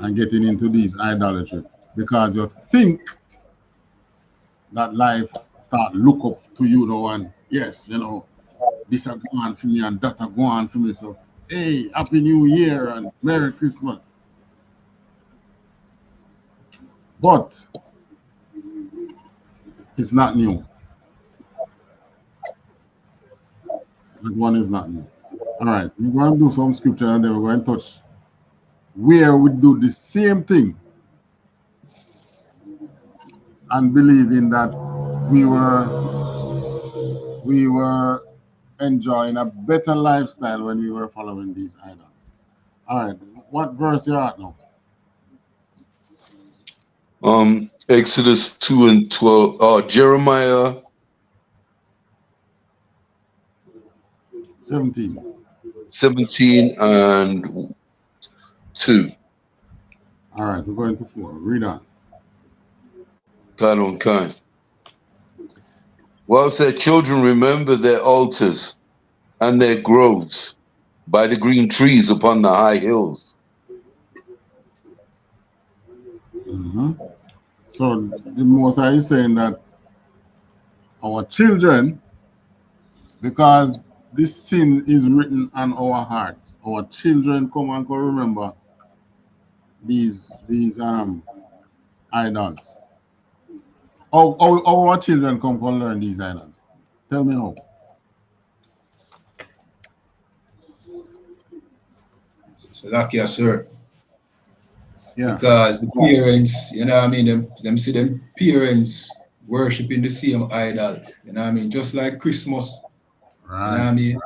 and getting into these idolatry because you think that life start look up to you now and yes, this are going for me and that are going for me. So hey, Happy New Year and Merry Christmas. But it's not new. That one is not new. All right, we're going to do some scripture and then we're going to touch where we do the same thing and believing that we were enjoying a better lifestyle when we were following these idols. All right, what verse you at now? Exodus 2 and 12. Jeremiah 17 and 2. All right, we're going to 4. Read on. Kind on kind. Whilst their children remember their altars and their groves by the green trees upon the high hills. So the Most High is saying that our children, because this sin is written on our hearts, our children come and go remember these idols. How our children come and learn these idols? Tell me how. So lucky, sir. Yeah. Because the parents, you know what I mean, them see them parents worshiping the same idols, you know what I mean, just like Christmas. Right. You know what I mean?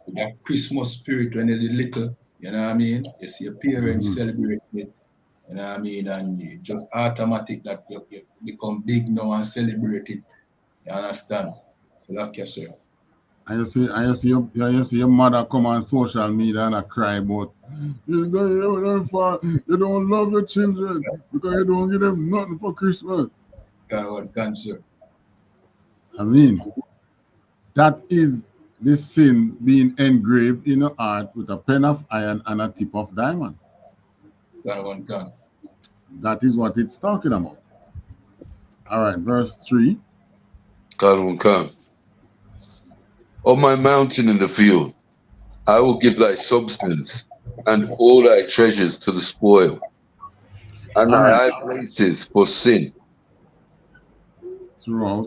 With that Christmas spirit when they're little, you know what I mean? You see your parents celebrating it, you know what I mean? And it's just automatic that you become big now and celebrate it. You understand? So lucky, sir. I see your mother come on social media and I cry about you don't love your children because you don't give them nothing for Christmas. God, cancer. I mean, that is the sin being engraved in your heart with a pen of iron and a tip of diamond. God. That is what it's talking about. All right, verse 3. God. On my mountain in the field, I will give thy substance and all thy treasures to the spoil, and thy high places for sin. Throughout.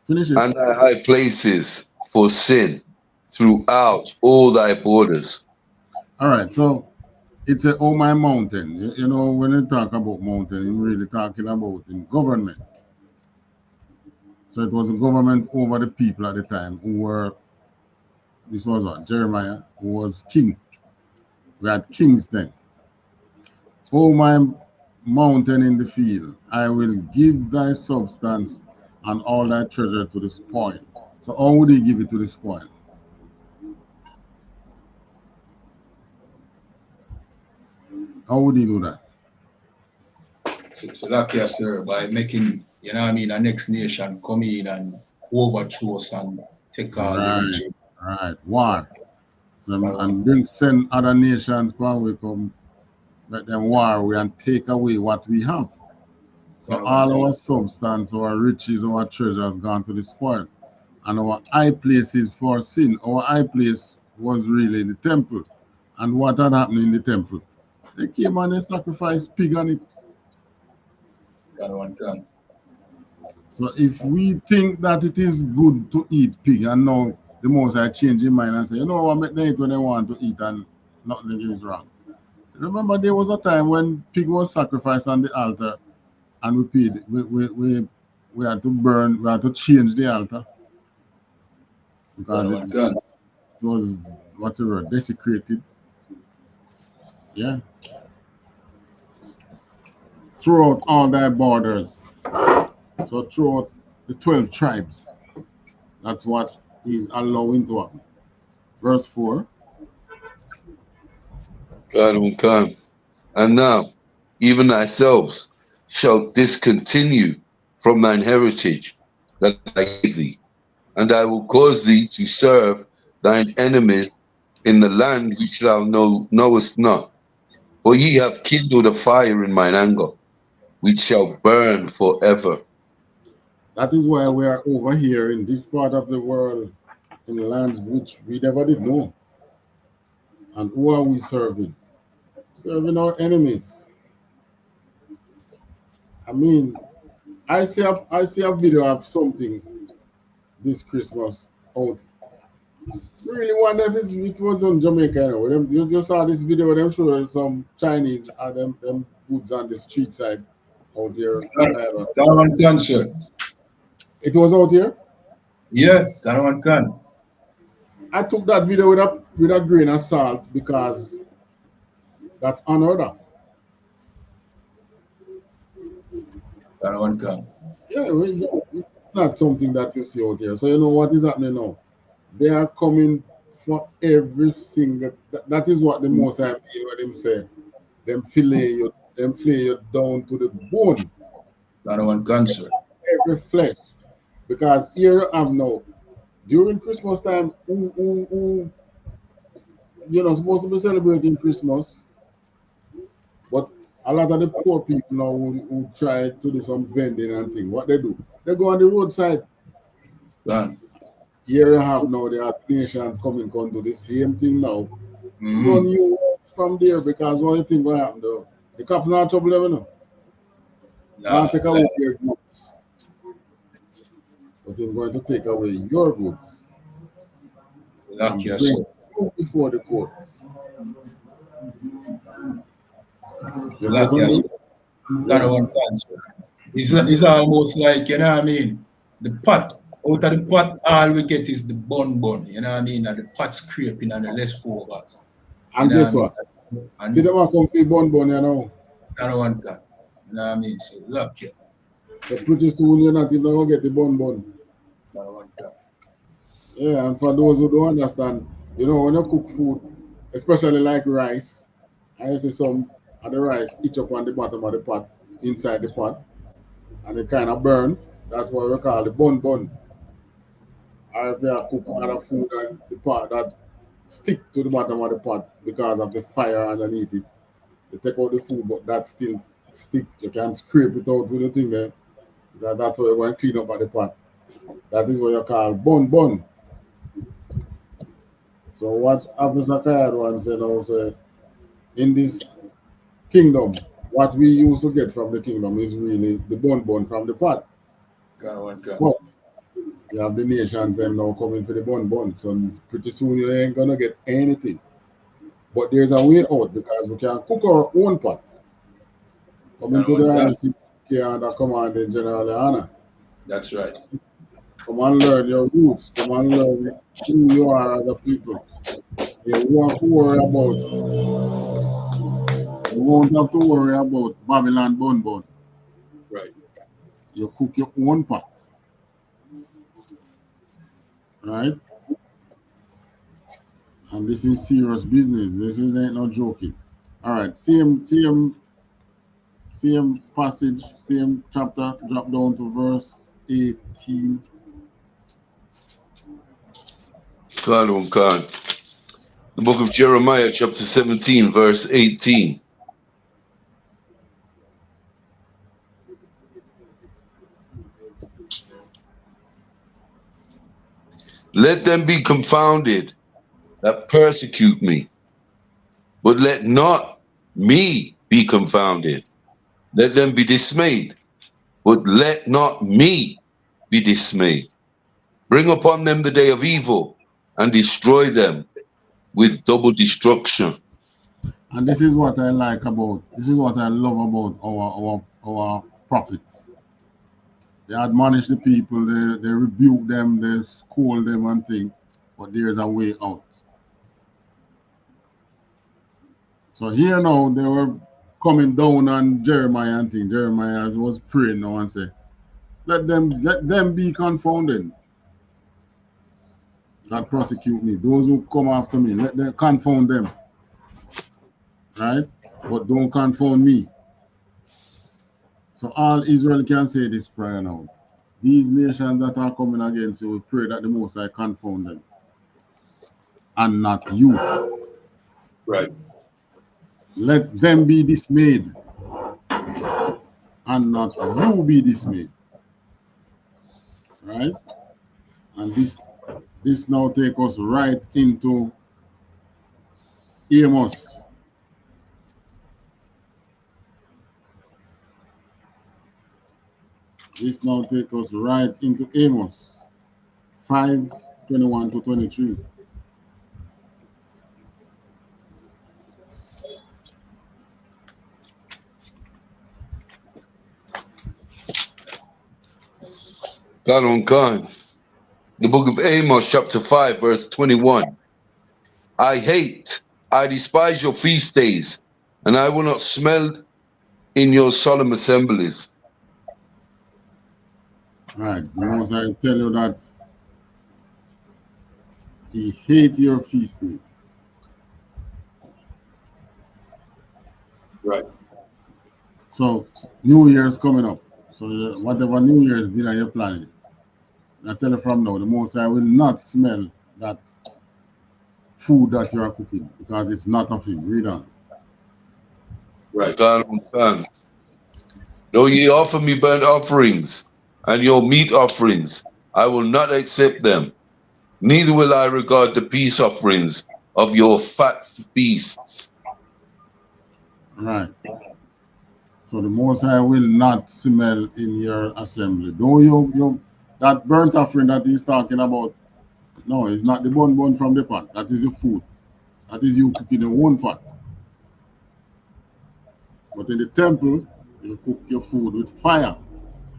Finish it. And thy high places for sin throughout all thy borders. All right, so it's a oh my mountain. You know, when you talk about mountain, you're really talking about in government. So it was a government over the people at the time who were, this was what, Jeremiah, who was king. We had kings then. Oh my mountain in the field, I will give thy substance and all thy treasure to the spoil. So how would he give it to the spoil? How would he do that? So lucky, sir, by making, you know what I mean, the next nation come in and overthrow us and take all the region. Right, war. So, and then send other nations when we come, let them war we and take away what we have. So all our substance, our riches, our treasures gone to the spoil. And our high places for sin. Our high place was really the temple. And what had happened in the temple? They came and they sacrificed pig on it. So if we think that it is good to eat pig, and now the Most High change in mind and say, you know what, make them eat when they want to eat and nothing is wrong. Remember there was a time when pig was sacrificed on the altar and we paid, we had to burn, we had to change the altar. because it was whatever desecrated. Yeah. Throughout all their borders. So throughout the 12 tribes. That's what he's allowing to happen. Verse 4. God. And now, even thyself shalt discontinue from thine heritage that I gave thee, and I will cause thee to serve thine enemies in the land which thou knowest not. For ye have kindled a fire in mine anger, which shall burn forever. That is why we are over here in this part of the world, in lands which we never did know. And who are we serving? Serving our enemies. I mean, I see a video of something this Christmas out. Really wonder if it was on Jamaica. You know, you just saw this video where them showing some Chinese and them goods on the street side out there. Gone concert. It was out here? Yeah, gone. I took that video with a grain of salt because that's unheard of. Gone. Yeah, it's not something that you see out here. So you know what is happening now? They are coming for every single. That is what the most I mean when them say, them fillet you down to the bone. Gone concert. Every flesh, because here you have now during Christmas time, who you're not supposed to be celebrating Christmas, but a lot of the poor people now who try to do some vending and thing, what they do, they go on the roadside. Gone. Here you have now the nations coming to do the same thing now. Run you from there because what you think will happen though? The cops not trouble them, you know. Not take away their goods. But they're going to take away your goods. And bring you before the courts. It's almost like, you know what I mean? The pot. Out of the pot, all we get is the bun, you know what I mean? And the pot scraping and the leftovers. And guess what? See them a come for bun, you know? You know what I mean? So look here. So pretty soon you're not even going to get the bun. Yeah, and for those who don't understand, you know, when you cook food, especially like rice, I see some of the rice each up on the bottom of the pot, inside the pot, and it kind of burn. That's what we call the bun. Or if you cook other food and the pot that stick to the bottom of the pot because of the fire underneath it, you take out the food, but that still stick. You can scrape it out with the thing there. That's how you go and clean up at the pot. That is what you call bun. So what Officer Kayadwan said also, in this kingdom, what we used to get from the kingdom is really the bun from the pot. But you have the nations them now coming for the bun. So pretty soon you ain't gonna get anything. But there's a way out because we can cook our own pot. Coming to the ISUPK under commanding General YAHANNA. That's right. Come and learn your roots. Come and learn who you are as a people. You won't have to worry about. You won't have to worry about Babylon bun. Right. You cook your own pot. Right? And this is serious business. This ain't no joking. All right. Same passage, same chapter. Drop down to verse 18. God. The book of Jeremiah, chapter 17, verse 18. Let them be confounded that persecute me, but let not me be confounded. Let them be dismayed, but let not me be dismayed. Bring upon them the day of evil and destroy them with double destruction. And this is what I like about, this is what I love about our prophets. They admonish the people, they rebuke them, they scold them and things. but there is a way out. So here now, they were coming down on Jeremiah and things. Jeremiah was praying now and said, let them be confounded that prosecute me. Those who come after me, let them confound them. Right? But don't confound me. So all Israel can say this prayer now. These nations that are coming against you, we pray that the Most High confound them. And not you. Right. Let them be dismayed. And not you be dismayed. Right? And this now take us right into Amos. This now take us right into Amos 5:21 to 23. God on God. The book of Amos, chapter 5, verse 21. I despise your feast days, and I will not smell in your solemn assemblies. Right. The Most High tell you that he hates your feast days. Right. So New Year's coming up. So whatever New Year's dinner you're planning, I tell you from now, the Most High will not smell that food that you are cooking because it's not of him. Read on. Right. God on God. Though ye offer me burnt offerings and your meat offerings, I will not accept them. Neither will I regard the peace offerings of your fat feasts. Right. So the Most High will not smell in your assembly. Though you that burnt offering that he's talking about, no, it's not the bun from the pot. That is the food. That is you cooking your own fat. But in the temple, you cook your food with fire.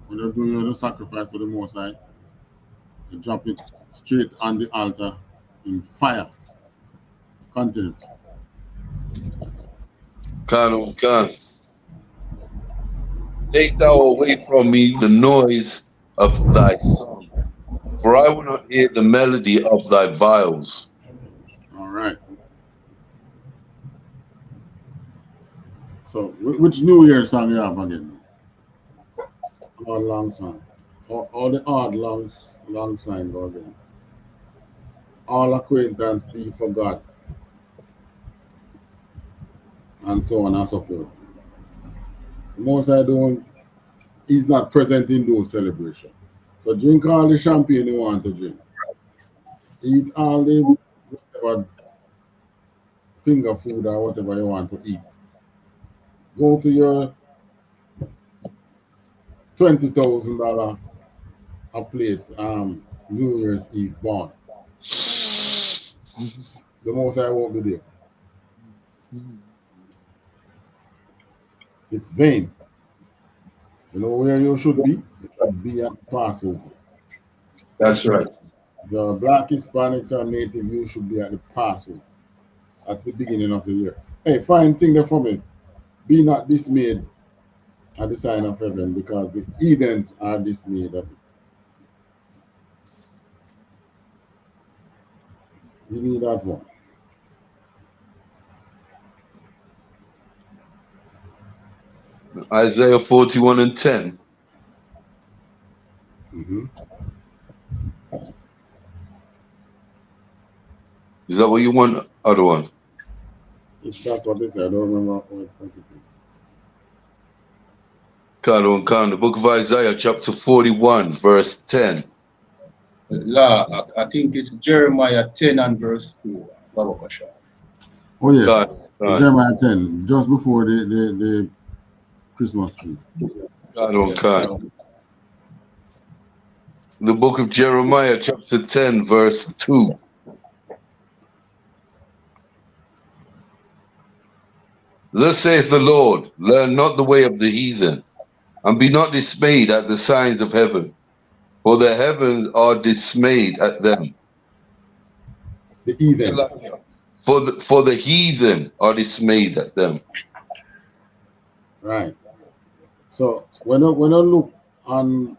When you're doing the sacrifice to the Most High, you drop it straight on the altar in fire. Continue. God on God. Take thou away from me the noise of thy song, for I will not hear the melody of thy viols. All right. So, which New Year song you have again? Odd long song. All the odd long sign go again. All acquaintance be forgot. And so on and so forth. The Most High don't, he's not present in those celebrations. So drink all the champagne you want to drink. Eat all the whatever finger food or whatever you want to eat. Go to your $20,000 a plate New Year's Eve bar. The Most High won't be there. It's vain. You know where you should be? You should be at Passover. That's right. If you're Black, Hispanics, or Native, you should be at the Passover at the beginning of the year. Hey, fine thing there for me. Be not dismayed at the sign of heaven, because the heathens are dismayed of it. Give me that one. Isaiah 41 and 10. Is that what you want? Other one? If that's what they say, I don't remember what it is. God on God. The book of Isaiah, chapter 41, verse 10. I think it's Jeremiah 10 and verse 2. Oh yes, God. Jeremiah 10, just before the Christmas tree. God on God. The book of Jeremiah, chapter 10, verse 2. Thus saith the Lord, learn not the way of the heathen, and be not dismayed at the signs of heaven, for the heavens are dismayed at them. The heathens. For the heathen are dismayed at them. Right. So when I look on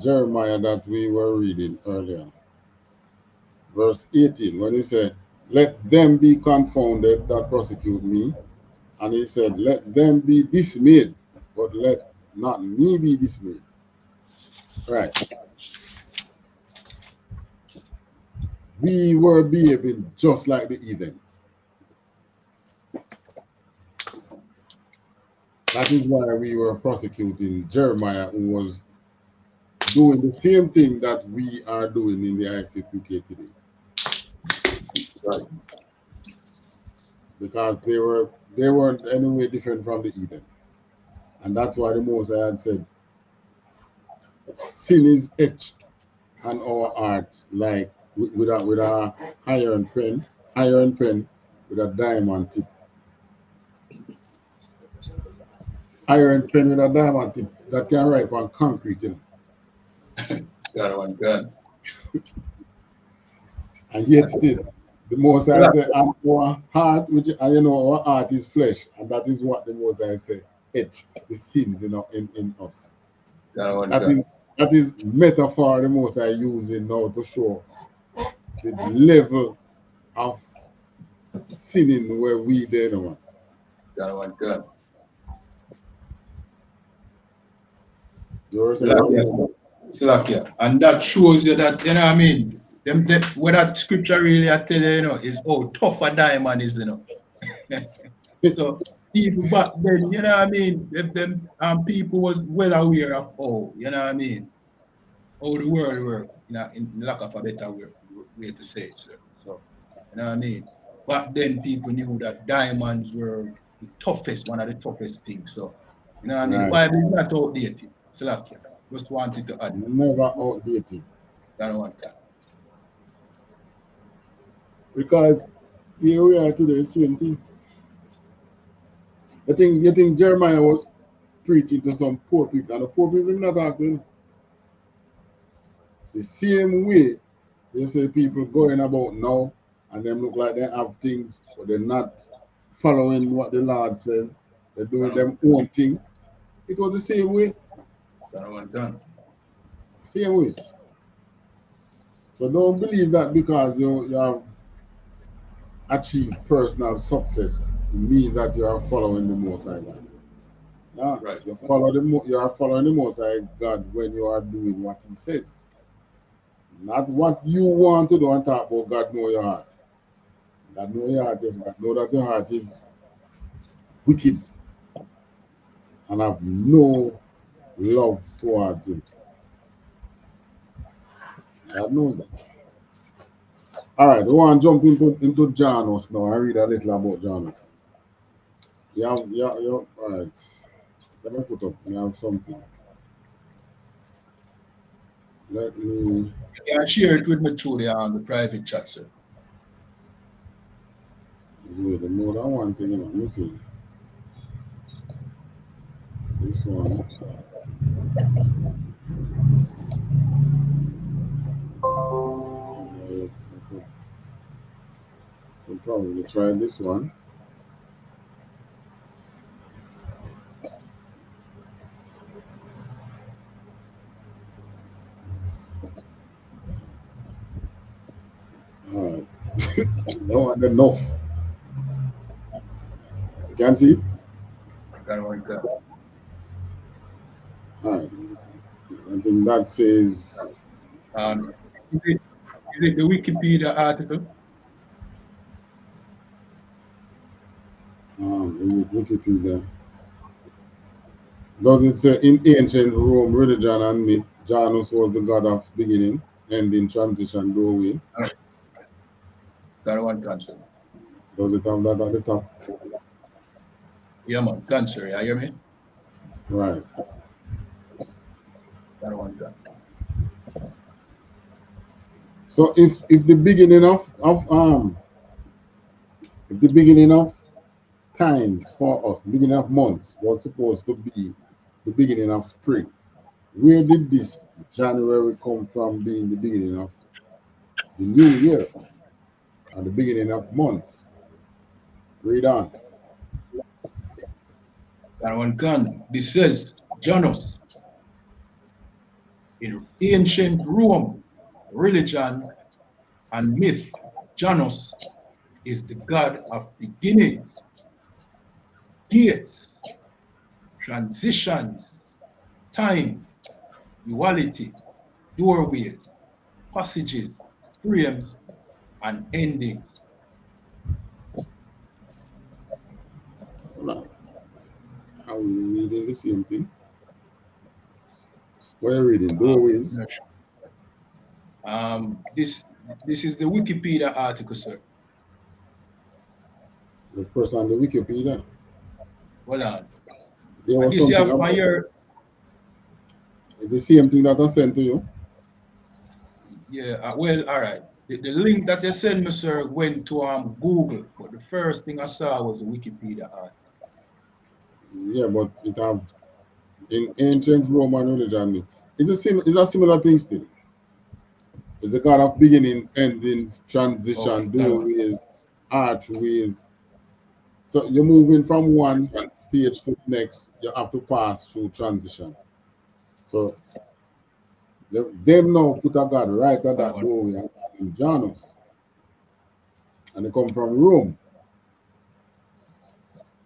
Jeremiah that we were reading earlier, verse 18, when he said, "Let them be confounded that persecute me," and he said, "Let them be dismayed, but let not me be dismayed." Right. We were behaving just like the heathens. That is why we were prosecuting Jeremiah, who was doing the same thing that we are doing in the ISUPK today. Right. Because they weren't anyway different from the heathen. And that's why the Moses had said, sin is etched on our heart like with a iron pen with a diamond tip. Iron pen with a diamond tip that can write on concrete, you know. That one gun. And yet still, the Moses said, and our heart, which and you know our heart is flesh, and that is what the Moses said, etch the sins in us. That is metaphor the Moses using now to show the level of sinning where we there now. That one gun. Slakia. And that shows you that, you know what I mean? What that scripture really I tell you, you know, is how tough a diamond is, you know. So even back then, you know what I mean, them people was well aware of how, you know what I mean, how the world worked, you know, in lack of a better way to say it, sir. So, you know what I mean? Back then people knew that diamonds were the toughest, one of the toughest things. So, you know what I mean? The Bible is not outdated. Slakia. Just wanted to add. Never outdated. That one can. Because here we are today, same thing. You think Jeremiah was preaching to some poor people, and the poor people not talking. The same way they say people going about now, and them look like they have things, but they're not following what the Lord says. They're doing them own thing. It was the same way. That one done. Same way. So don't believe that because you have achieved personal success, it means that you are following the Most High God. No, Right. you are following the Most High God when you are doing what He says. Not what you want to do and talk about. God know your heart. God know your heart. Yes, God know that your heart is wicked and have no love towards Him. God knows that. All right, we want to jump into Janus now. I read a little about Janus. Yeah. All right. Let me put up. We have something. Let me. You can share it with me through the private chat, sir. Do the more than one thing, you know. Let me see. This one. We'll probably try this one. All right. That one enough. You can see it? That one can. All right. I think that says. Is it the Wikipedia article? Is it Wikipedia? Does it say in ancient Rome, religion and myth, Janus was the god of beginning, ending, transition, doorway? That one can, sir. Does it have that at the top? Yeah, man. Can, sir. You hear me? Right. That one can. So if the beginning of times for us, the beginning of months was supposed to be the beginning of spring, where did this January come from being the beginning of the new year? at the beginning of months. Read on. That one can. This says Janus. In ancient Rome, religion and myth, Janus is the god of beginnings, gates, transitions, time, duality, doorways, passages, frames, and endings. Hold on. Are we reading the same thing? What are you reading? Doorways? Not sure. This is the Wikipedia article, sir. The person on the Wikipedia. Hold on. There And was this you something have about on your, the same thing that I sent to you. yeah, well, all right. The link that they sent me, sir, went to Google, but the first thing I saw was a Wikipedia article. Yeah, but it have in ancient Roman religion. It's a similar thing still. It's a god of beginnings, endings, transition, Okay, doorways, archways. So you're moving from one stage to the next. You have to pass through transition. So them now put a god right at that doorway and call him Janus. And they come from Rome.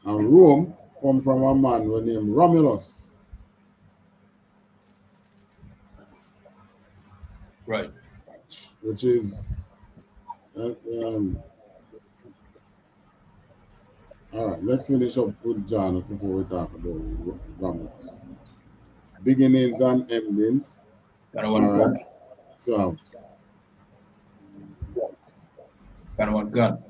And Rome come from a man named Romulus. right. Which is all right, let's finish up with Janus before we talk about Romulus. Beginnings and endings. That All one right. gun. So That one gun.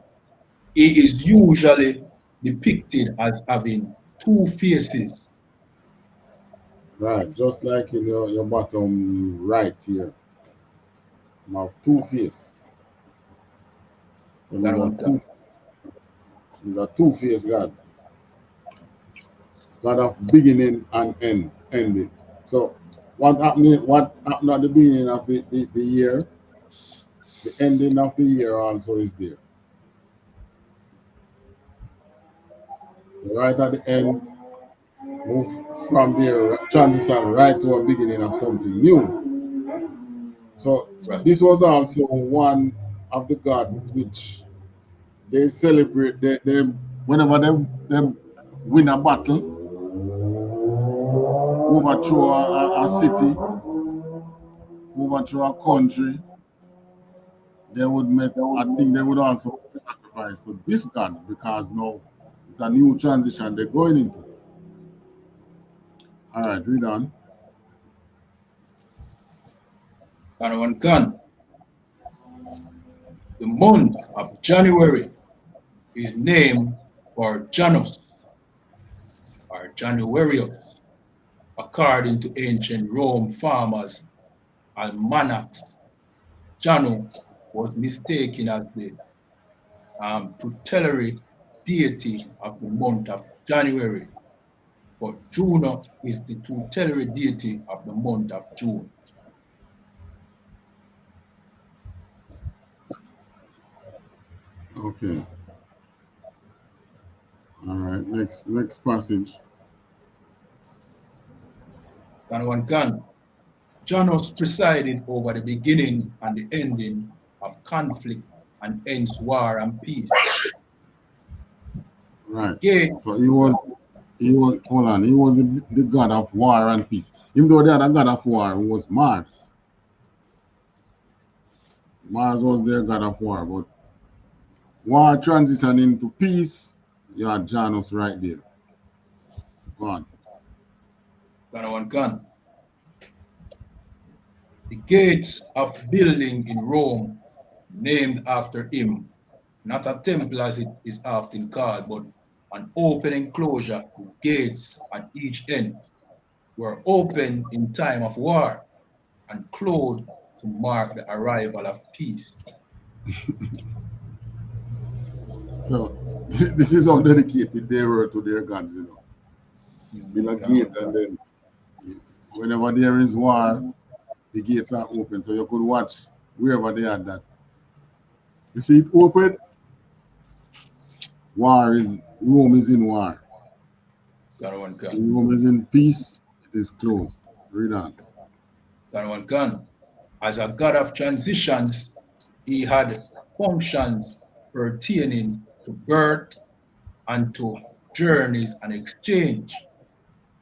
He is usually depicted as having two faces. right, just like in your bottom right here. You have two faces. So That one gun. he's a two-faced God. God of beginning and ending. So what happened at the beginning of the year, the ending of the year also is there. So right at the end, move from there, transition right to a beginning of something new. So Right. this was also one of the God which they celebrate. They whenever they win a battle, overthrow a city, overthrow a country, they would make, I think they would also sacrifice to this God because now it's a new transition they're going into. All right, read on. That one gun. The month of January is named for Janus or Januarius, according to ancient Rome farmers' almanacs. Janu was mistaken as the tutelary deity of the month of January, but Juno is the tutelary deity of the month of June. Okay. All right. Next passage. And one can. Janus presided over the beginning and the ending of conflict and ends war and peace. Right. Again, So he was hold on. He was the god of war and peace. Even though the other god of war was Mars. Mars was their god of war, but war transition into peace. You had Janus right there. Go on. and one can. The gates of building in Rome named after him, not a temple as it is often called, but an open enclosure with gates at each end, were open in time of war and closed to mark the arrival of peace. So this is how dedicated they were to their gods, you know. Build a gate and then whenever there is war, the gates are open. So you could watch wherever they had that. You see it open? Rome is in war. Rome is in peace, it is closed. Read on. As a God of transitions, he had functions pertaining to birth and to journeys and exchange.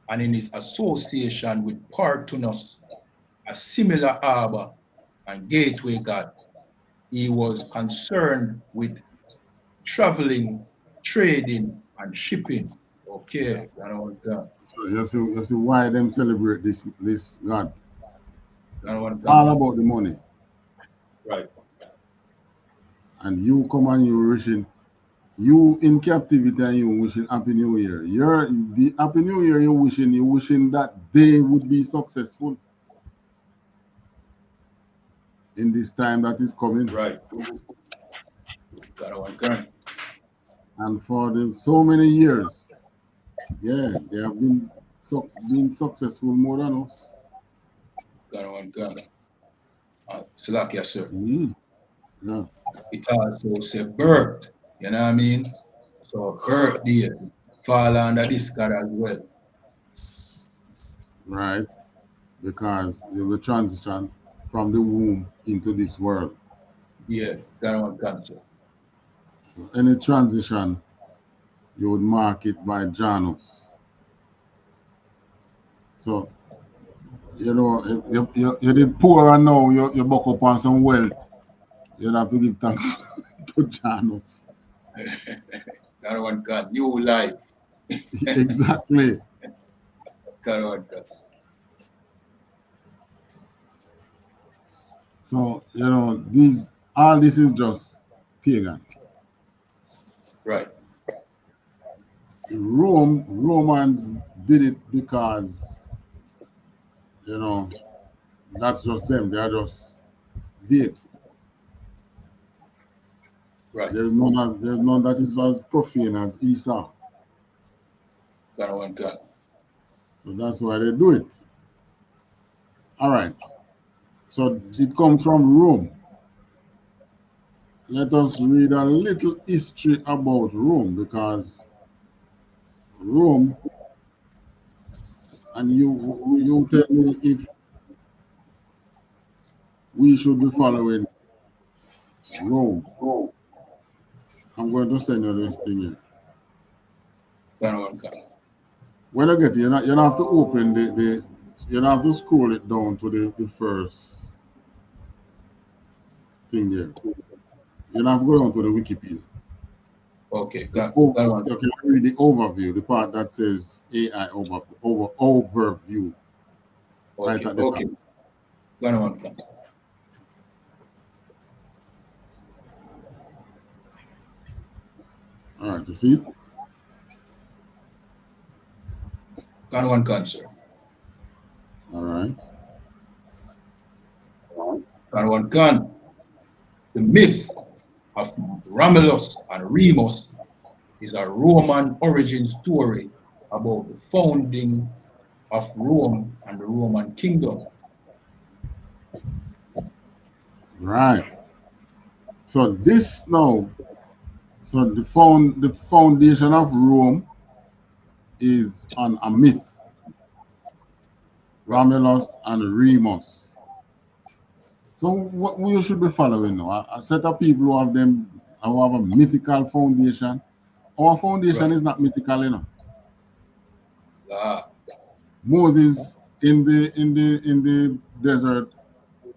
And in his association with Parthenos, a similar harbor and gateway god, he was concerned with traveling, trading, and shipping. Okay, so you see why them celebrate this God. All about the money. Right. And you come and you wishing, you in captivity and you wishing Happy New Year. The Happy New Year you're wishing that they would be successful in this time that is coming. Right. And for so many years, yeah, they have been successful more than us. Salakia, sir. Yeah. It also say birth, you know what I mean? So birthday fall under this God as well. Right. Because the transition from the womb into this world. Yeah, God one cancer. So any transition, you would mark it by Janus. So, you know, you did poor and now you buck up on some wealth. You'd have to give thanks to Janus. God one God, new life. Exactly. God one God. So, you know, all this is just pagan. Right. Romans did it because, you know, that's just them. They are just dead. Right. There's none that is as profane as Esau. God one God. So that's why they do it. All right. So it comes from Rome. Let us read a little history about Rome, because Rome, and you tell me if we should be following Rome. I'm going to send you this thing here. When I get it, you don't have to open you don't have to scroll it down to the first thing there. You don't have to go down to the Wikipedia. Okay, you can read the overview, the part that says AI overview. Okay, right at the okay. top. All right, you see it? One cancer. All right. One can. The myth of Romulus and Remus is a Roman origin story about the founding of Rome and the Roman kingdom. Right. So this now, so the foundation of Rome is on a myth. Romulus and Remus. So what we should be following now? A set of people who have a mythical foundation. Our foundation is not mythical, you know. Moses in the desert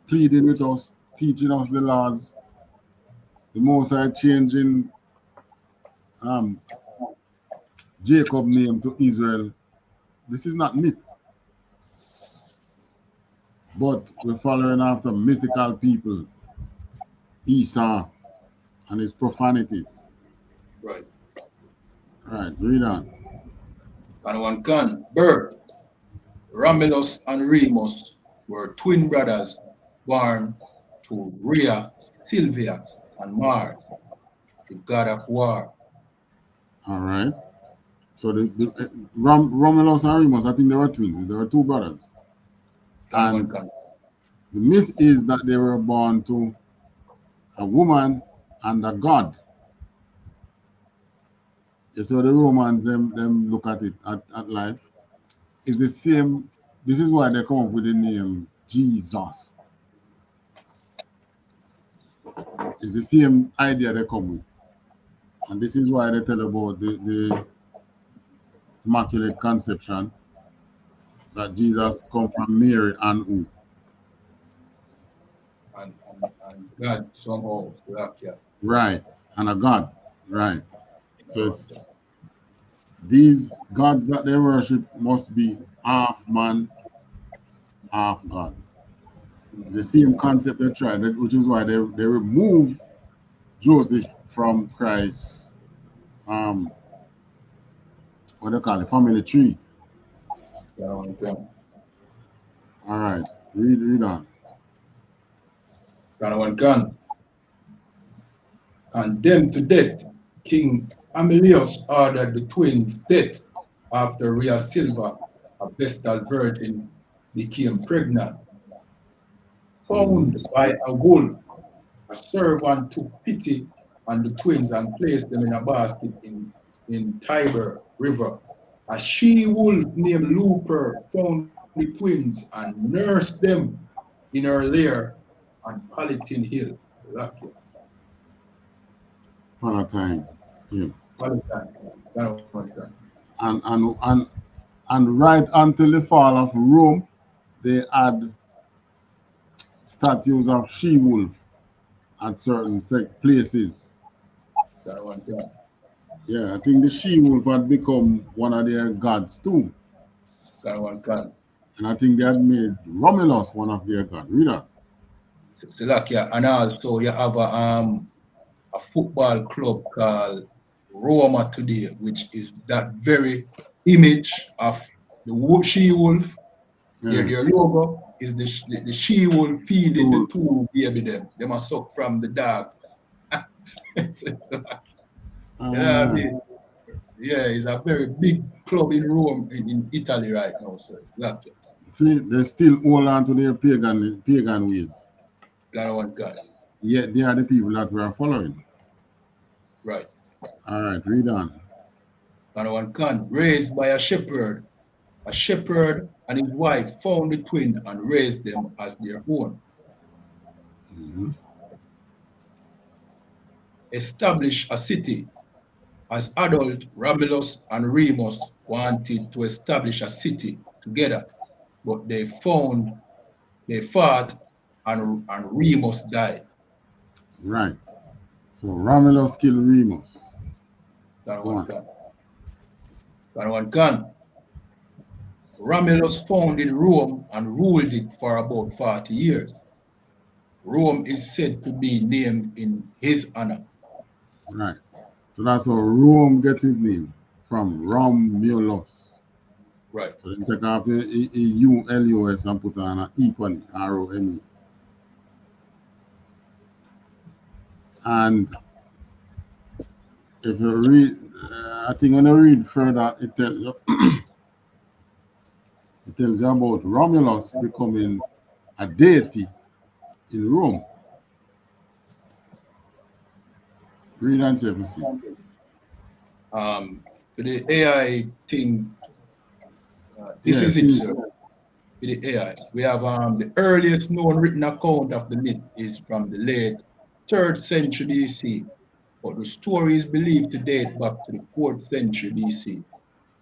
pleading with us, teaching us the laws. The Most High changing Jacob name to Israel. This is not myth. But we're following after mythical people. Esau and his profanities. Right. All right, read on. One can. Birth. Romulus and Remus were twin brothers born to Rhea, Sylvia, and Mars, the god of war. All right. So Romulus and Remus, I think they were twins. They were two brothers. And the myth is that they were born to a woman and a God. So the Romans them look at it at life. It's the same. This is why they come up with the name Jesus. It's the same idea they come with. And this is why they tell about the Immaculate Conception, that Jesus come from Mary and who? And God somehow, yeah. Right, and a God, right. So it's these gods that they worship must be half man, half God. It's the same concept they tried, which is why they remove Joseph from Christ's what they call it, family tree. Yeah. All right, read on. Gun. Condemned to death, King Amelius ordered the twins' death after Rhea Silva, a Vestal virgin, became pregnant. Found by a wolf, a servant took pity on the twins and placed them in a basket in Tiber River. A she-wolf named Looper found the twins and nursed them in her lair on Palatine Hill. Palatine. Yeah. Palatine. And right until the fall of Rome, they had statues of she-wolf at certain places. Yeah, I think the she-wolf had become one of their gods too. And I think they had made Romulus one of their gods. Read that. And also you have a football club called Roma today, which is that very image of the she-wolf. Yeah. Their logo is the she-wolf feeding the two baby them. They must suck from the dog. You know what I mean? Yeah, it's a very big club in Rome, in Italy right now. So it's lucky. See, they still hold on to their pagan ways. God. Yet they are the people that we are following. Right. All right, read on. Raised by a shepherd and his wife found the twin and raised them as their own. Establish a city. As adult, Romulus and Remus wanted to establish a city together, but they fought, and Remus died. Right. So Romulus killed Remus. Romulus founded Rome and ruled it for about 40 years. Rome is said to be named in his honor. Right. So that's how Rome gets his name, from Romulus. Right. So then take off a U-L-U-S and put on an E on it, R-O-M-E. And if you read, I think when you read further, it tells you, about Romulus becoming a deity in Rome. Read and see. For the AI thing, this is it, sir. For the AI, we have the earliest known written account of the myth is from the late 3rd century BC, but the story is believed to date back to the 4th century BC.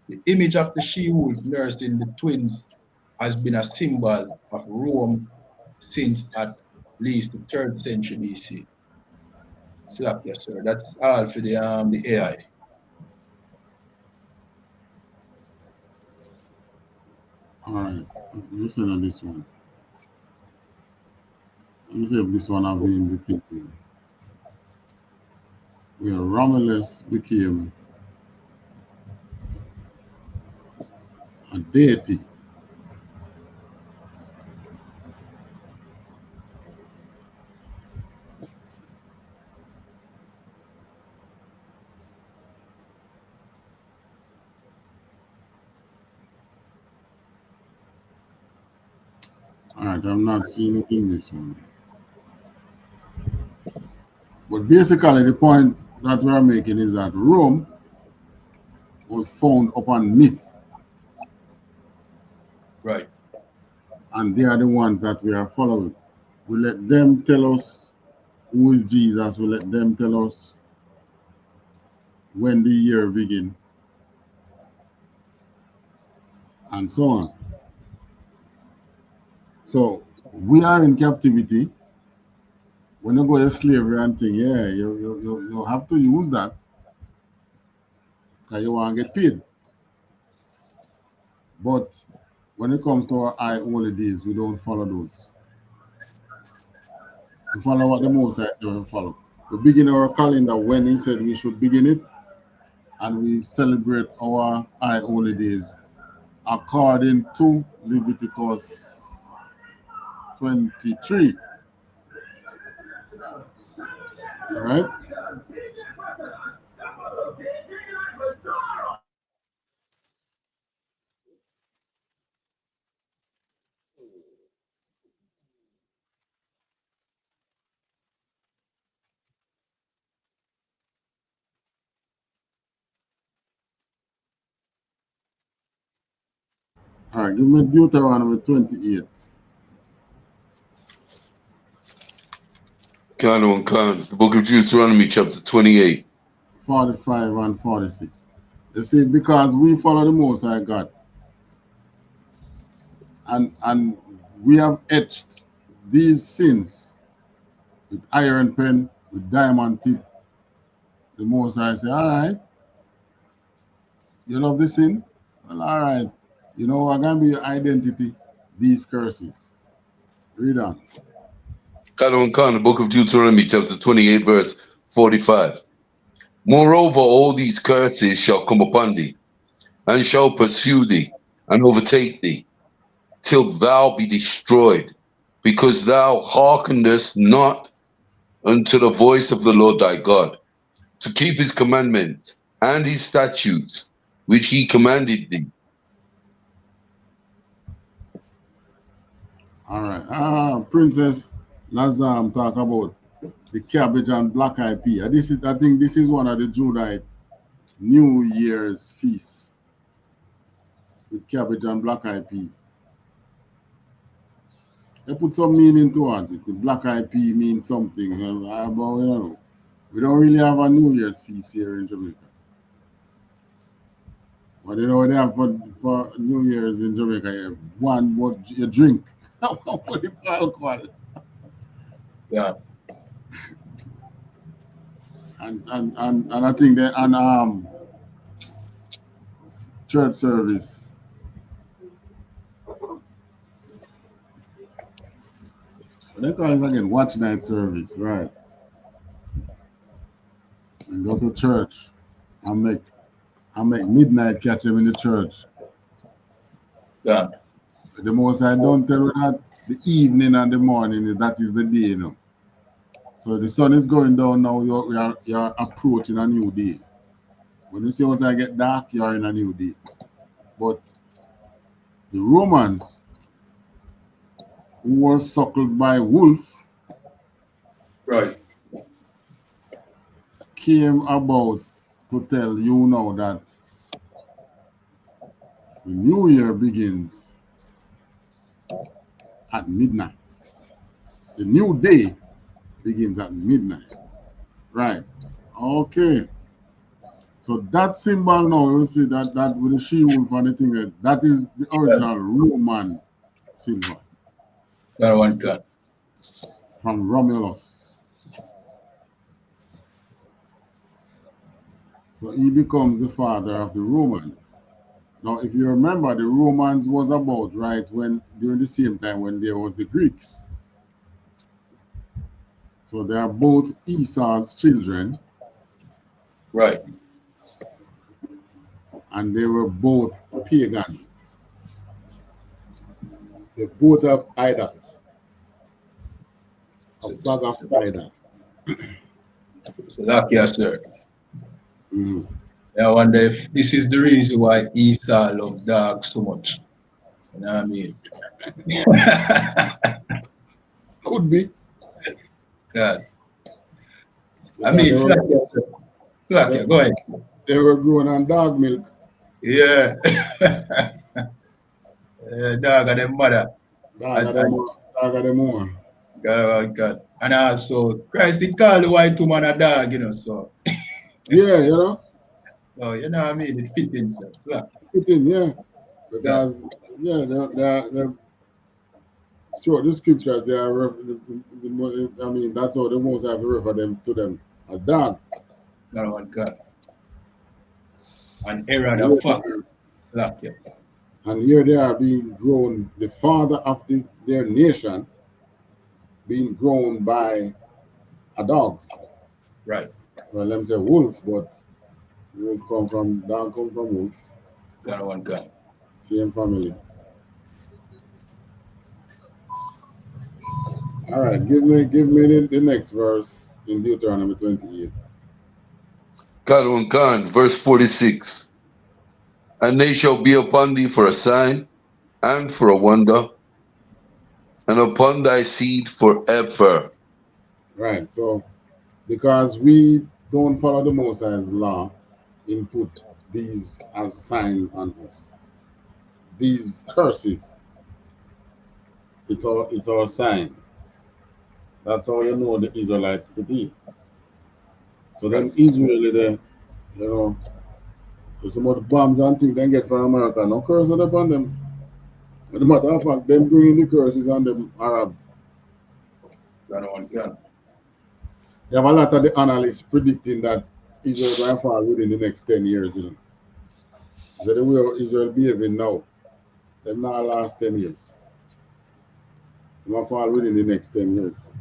The image of the she-wolf nursing the twins has been a symbol of Rome since at least the 3rd century BC. Slap, yes, sir. That's all for the AI. All right, listen to this one. Let me see if this one I've been detecting. Where Romulus became a deity. All right, I'm not seeing it in this one. But basically, the point that we are making is that Rome was found upon myth. Right. And they are the ones that we are following. We let them tell us who is Jesus. We let them tell us when the year begin, and so on. So we are in captivity. When you go to slavery and thing, yeah, you have to use that because you want to get paid. But when it comes to our high holidays, we don't follow those. We follow what the Most High said we follow. We begin our calendar when He said we should begin it, and we celebrate our high holidays according to Leviticus 23. Right? All right, give me Deuteronomy 28. The book of Deuteronomy, chapter 28. 45 and 46. They say, because we follow the Most High God, and we have etched these sins with iron pen, with diamond tip. The Most High say, all right, you love the sin? Well, all right. You know what going to be your identity? These curses. Read on. The book of Deuteronomy, chapter 28, verse 45. Moreover, all these curses shall come upon thee, and shall pursue thee, and overtake thee, till thou be destroyed, because thou hearkenest not unto the voice of the Lord thy God, to keep his commandments and his statutes, which he commanded thee. All right. Princess Lazam talk about the cabbage and black eyed pea. I think this is one of the Judite New Year's feasts with cabbage and black eyed pea. They put some meaning towards it. The black eyed pea means something. But, we don't really have a New Year's feast here in Jamaica. But you know what they have for New Year's in Jamaica? One, what you drink. What the alcohol. Yeah. And I think that church service. They call it again watch night service, right? And go to church and make midnight catch him in the church. Yeah. The Most I don't tell you that the evening and the morning, that is the day, you know. So the sun is going down now, you're approaching a new day. When the sun get dark, you're in a new day. But the Romans, who was suckled by wolf, Right. came about to tell you now that the new year begins at midnight. The new day begins at midnight. Right. Okay. So that symbol now, you see that with the she-wolf and the thing, that is the original Roman symbol. That one can. From Romulus. So he becomes the father of the Romans. Now, if you remember, the Romans was about right when during the same time when there was the Greeks. So they are both Esau's children. Right. And they were both pagan. They both have idols. A bag of idols. So lucky, sir. Mm. I wonder if this is the reason why Esau loved dogs so much. You know what I mean? Could be. God. I mean, Slack, go ahead. They were growing on dog milk. Yeah. Dog and them mother. Dog of them more. God. And also, Christ, they call the white woman a dog, you know, so. Yeah, you know? So, you know what I mean? It fit himself. Slack. Fit in, yeah. Because, yeah, they're sure, the scriptures, they are, I mean, that's how the most have refer them to them as dog. God. And Aaron a fuck. Slack, yeah. And here they are being grown, the father of their nation being grown by a dog. Right. Well, let me say wolf, but dog come from wolf. God. Same family. All right, give me the next verse in Deuteronomy 28. God, verse 46. And they shall be upon thee for a sign and for a wonder, and upon thy seed forever. Right, so because we don't follow the Most High's law, input these as sign on us. These curses, it's our sign. That's how you know the Israelites to be. So then Israel, they, you know, there's so much bombs and things they get from America. No curse upon them. As a matter of fact, them bringing the curses on them Arabs. God. You have a lot of the analysts predicting that Israel is going to fall within the next 10 years. You know. So the way Israel behaving now, them not last 10 years. They will fall within the next 10 years.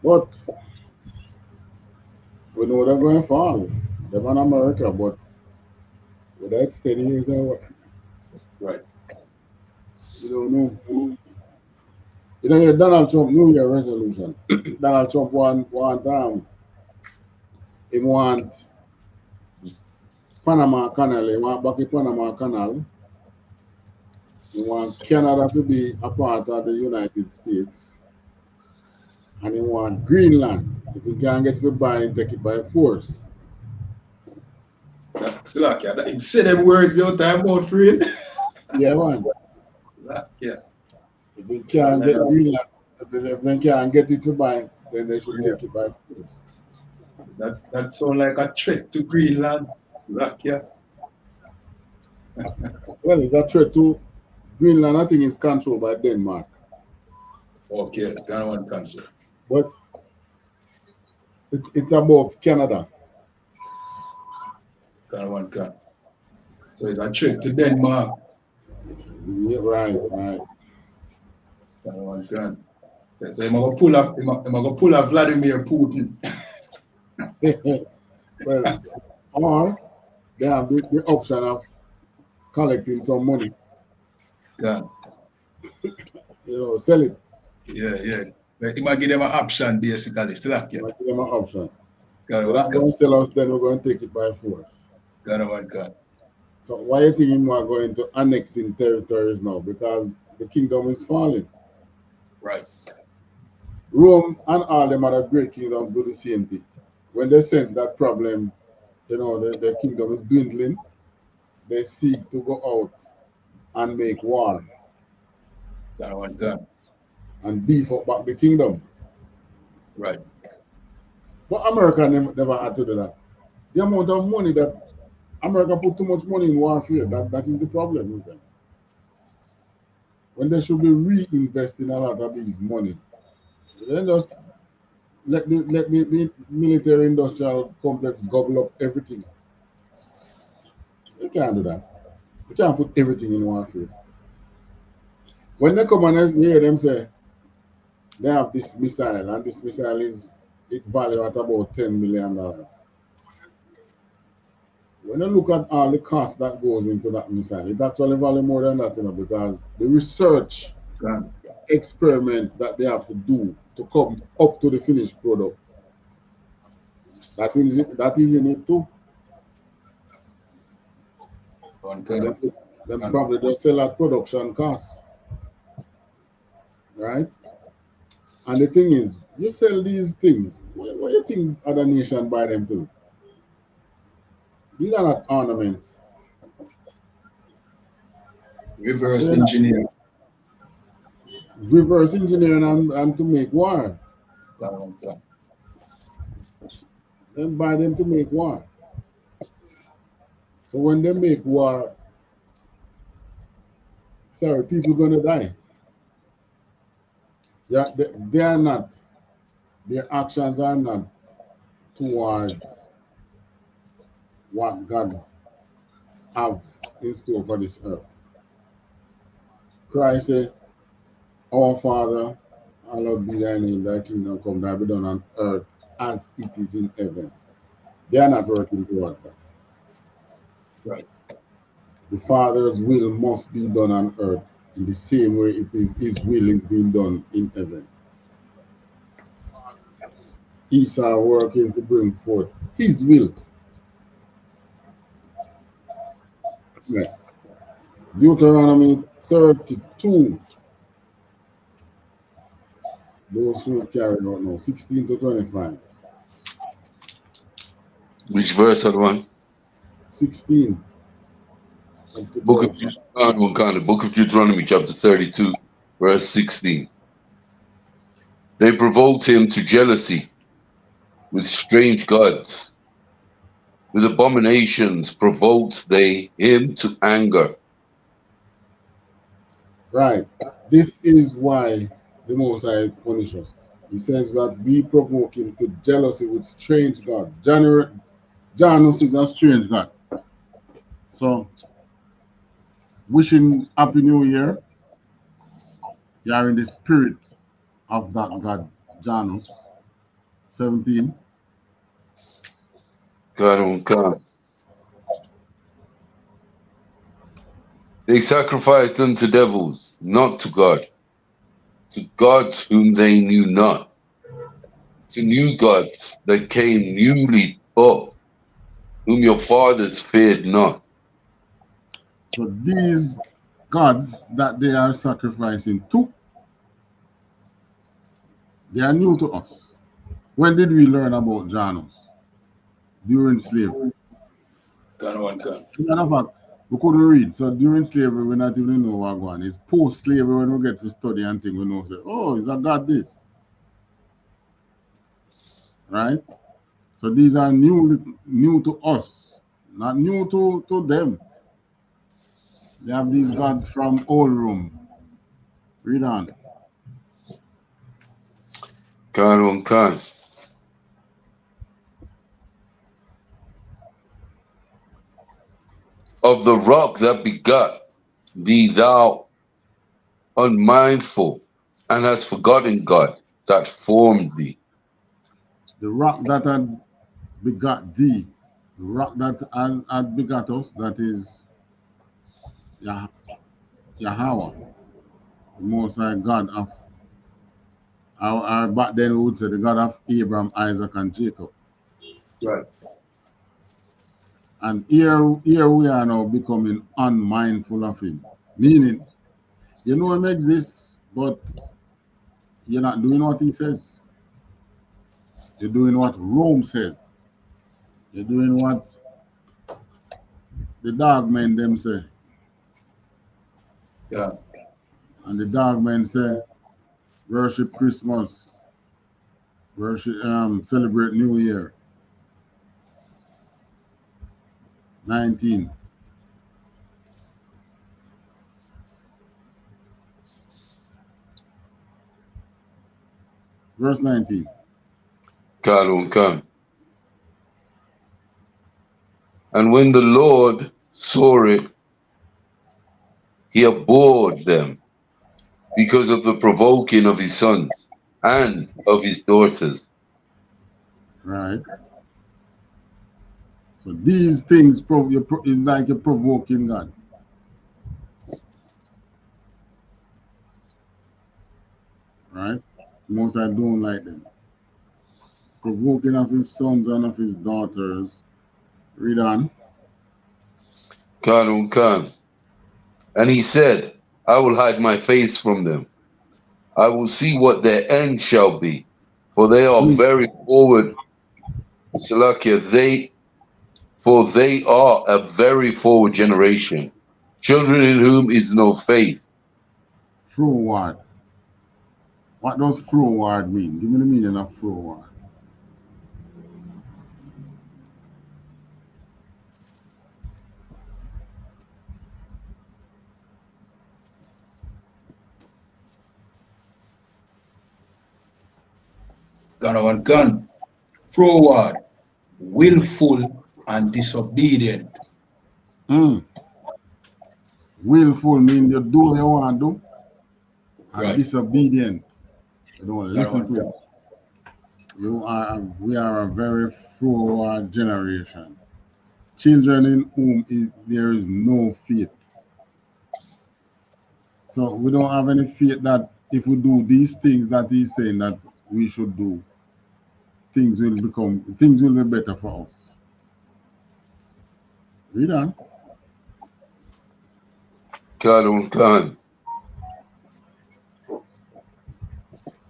But we know they're going to fall. They're in America, but whether it's 10 years or what, Right. you don't know. You know, Donald Trump New Year resolution. Donald Trump want he want Panama Canal, he want back the Panama Canal. He want Canada to be a part of the United States. And he want Greenland. If we can't get to buy and take it by force. Slack, yeah. You say them words the other time about free. Yeah, man. Slack, yeah. If they can't get Greenland, if they can't get it to buy, then they should take it by force. That sounds like a threat to Greenland. Slack, yeah. Well, it's a threat to Greenland. I think it's controlled by Denmark. Okay, that one country. But it's above Canada. That one can. So it's a threat to Denmark. Yeah, right. That one can. So I'm gonna pull up Vladimir Putin. Well, or they have the option of collecting some money. Yeah. You know, sell it. Yeah. Like, you might give them an option basically. Slack, yeah. Might give them an option. That We're not going to sell us, then we're going to take it by force. That one can. So why do you think we are going to annexing territories now? Because the kingdom is falling. Right. Rome and all them other great kingdoms do the same thing. When they sense that problem, you know, the kingdom is dwindling, they seek to go out and make war. That one can. And beef up back the kingdom. Right. But America never had to do that. The amount of money that America put too much money in warfare, that is the problem with them. When they should be reinvesting a lot of these money, they just let the military industrial complex gobble up everything. They can't do that. They can't put everything in warfare. When they come and hear them say they have this missile, and this missile it valued at about $10 million. When you look at all the cost that goes into that missile, it actually values more than that, you know, because the research experiments that they have to do to come up to the finished product, that is in it too. Them probably just sell at production cost. right? And the thing is, you sell these things. What you think other nation buy them to? These are not ornaments. Reverse They're not engineer. reverse engineering and to make war. Okay. Then buy them to make war. So when they make war, sorry, people gonna die. Yeah, they are not. Their actions are not towards what God have in store for this earth. Christ said, "Our Father, hallowed be thy name, thy kingdom come, thy be done on earth as it is in heaven." They are not working towards that. Right. The Father's will must be done on earth in the same way it is His will is being done in heaven. Esau working to bring forth His will. Right. Deuteronomy 32. Those who carry out now, 16 to 25. Which verse that one? 16 up to Book of 25. Deuteronomy, Book of Deuteronomy, chapter 32, verse 16. They provoked him to jealousy with strange gods. With abominations provoked they him to anger. Right. This is why the Most High punishes us. He says that we provoke him to jealousy with strange gods. Janus is a strange god. So, wishing Happy New Year. You are in the spirit of that god, Janus. 17. God on God. They sacrificed unto devils, not to God, to gods whom they knew not, to new gods that came newly up, whom your fathers feared not. So, these gods that they are sacrificing to, they are new to us. When did we learn about Janus? During slavery. Matter of fact, we couldn't read. So during slavery, we not even know what going on. It's post slavery when we get to study and things, we know say, oh, is a God this? Right? So these are new to us, not new to them. They have these gods from old room. Read on. God on God. Of the rock that begot thee, thou unmindful, and hast forgotten God that formed thee. The rock that had begot thee, the rock that had begot us, that is Yahweh, the Most High God of our back then we would say the God of Abraham, Isaac, and Jacob. Right. And here we are now becoming unmindful of him. Meaning, you know him exists, but you're not doing what he says. You're doing what Rome says. You're doing what the dog men them say. Yeah. And the dog men say, worship Christmas, worship celebrate New Year. 19. Verse 19. God on God. And when the Lord saw it, he abhorred them because of the provoking of his sons and of his daughters. Right. So these things is like a provoking God. Right? Most I don't like them. Provoking of his sons and of his daughters. Read on. God on God. And he said, I will hide my face from them I will see what their end shall be, for they are very forward. Salakia, for they are a very forward generation, children in whom is no faith. Forward. What does forward mean? Give me the meaning of forward. Gun. Forward, willful and disobedient. Willful means you do what you want to do, and Right. disobedient. You don't listen to Gun. it. We are a very forward generation. Children in whom there is no faith. So we don't have any faith that if we do these things that he's saying that we should do, things will be better for us. Read on. God.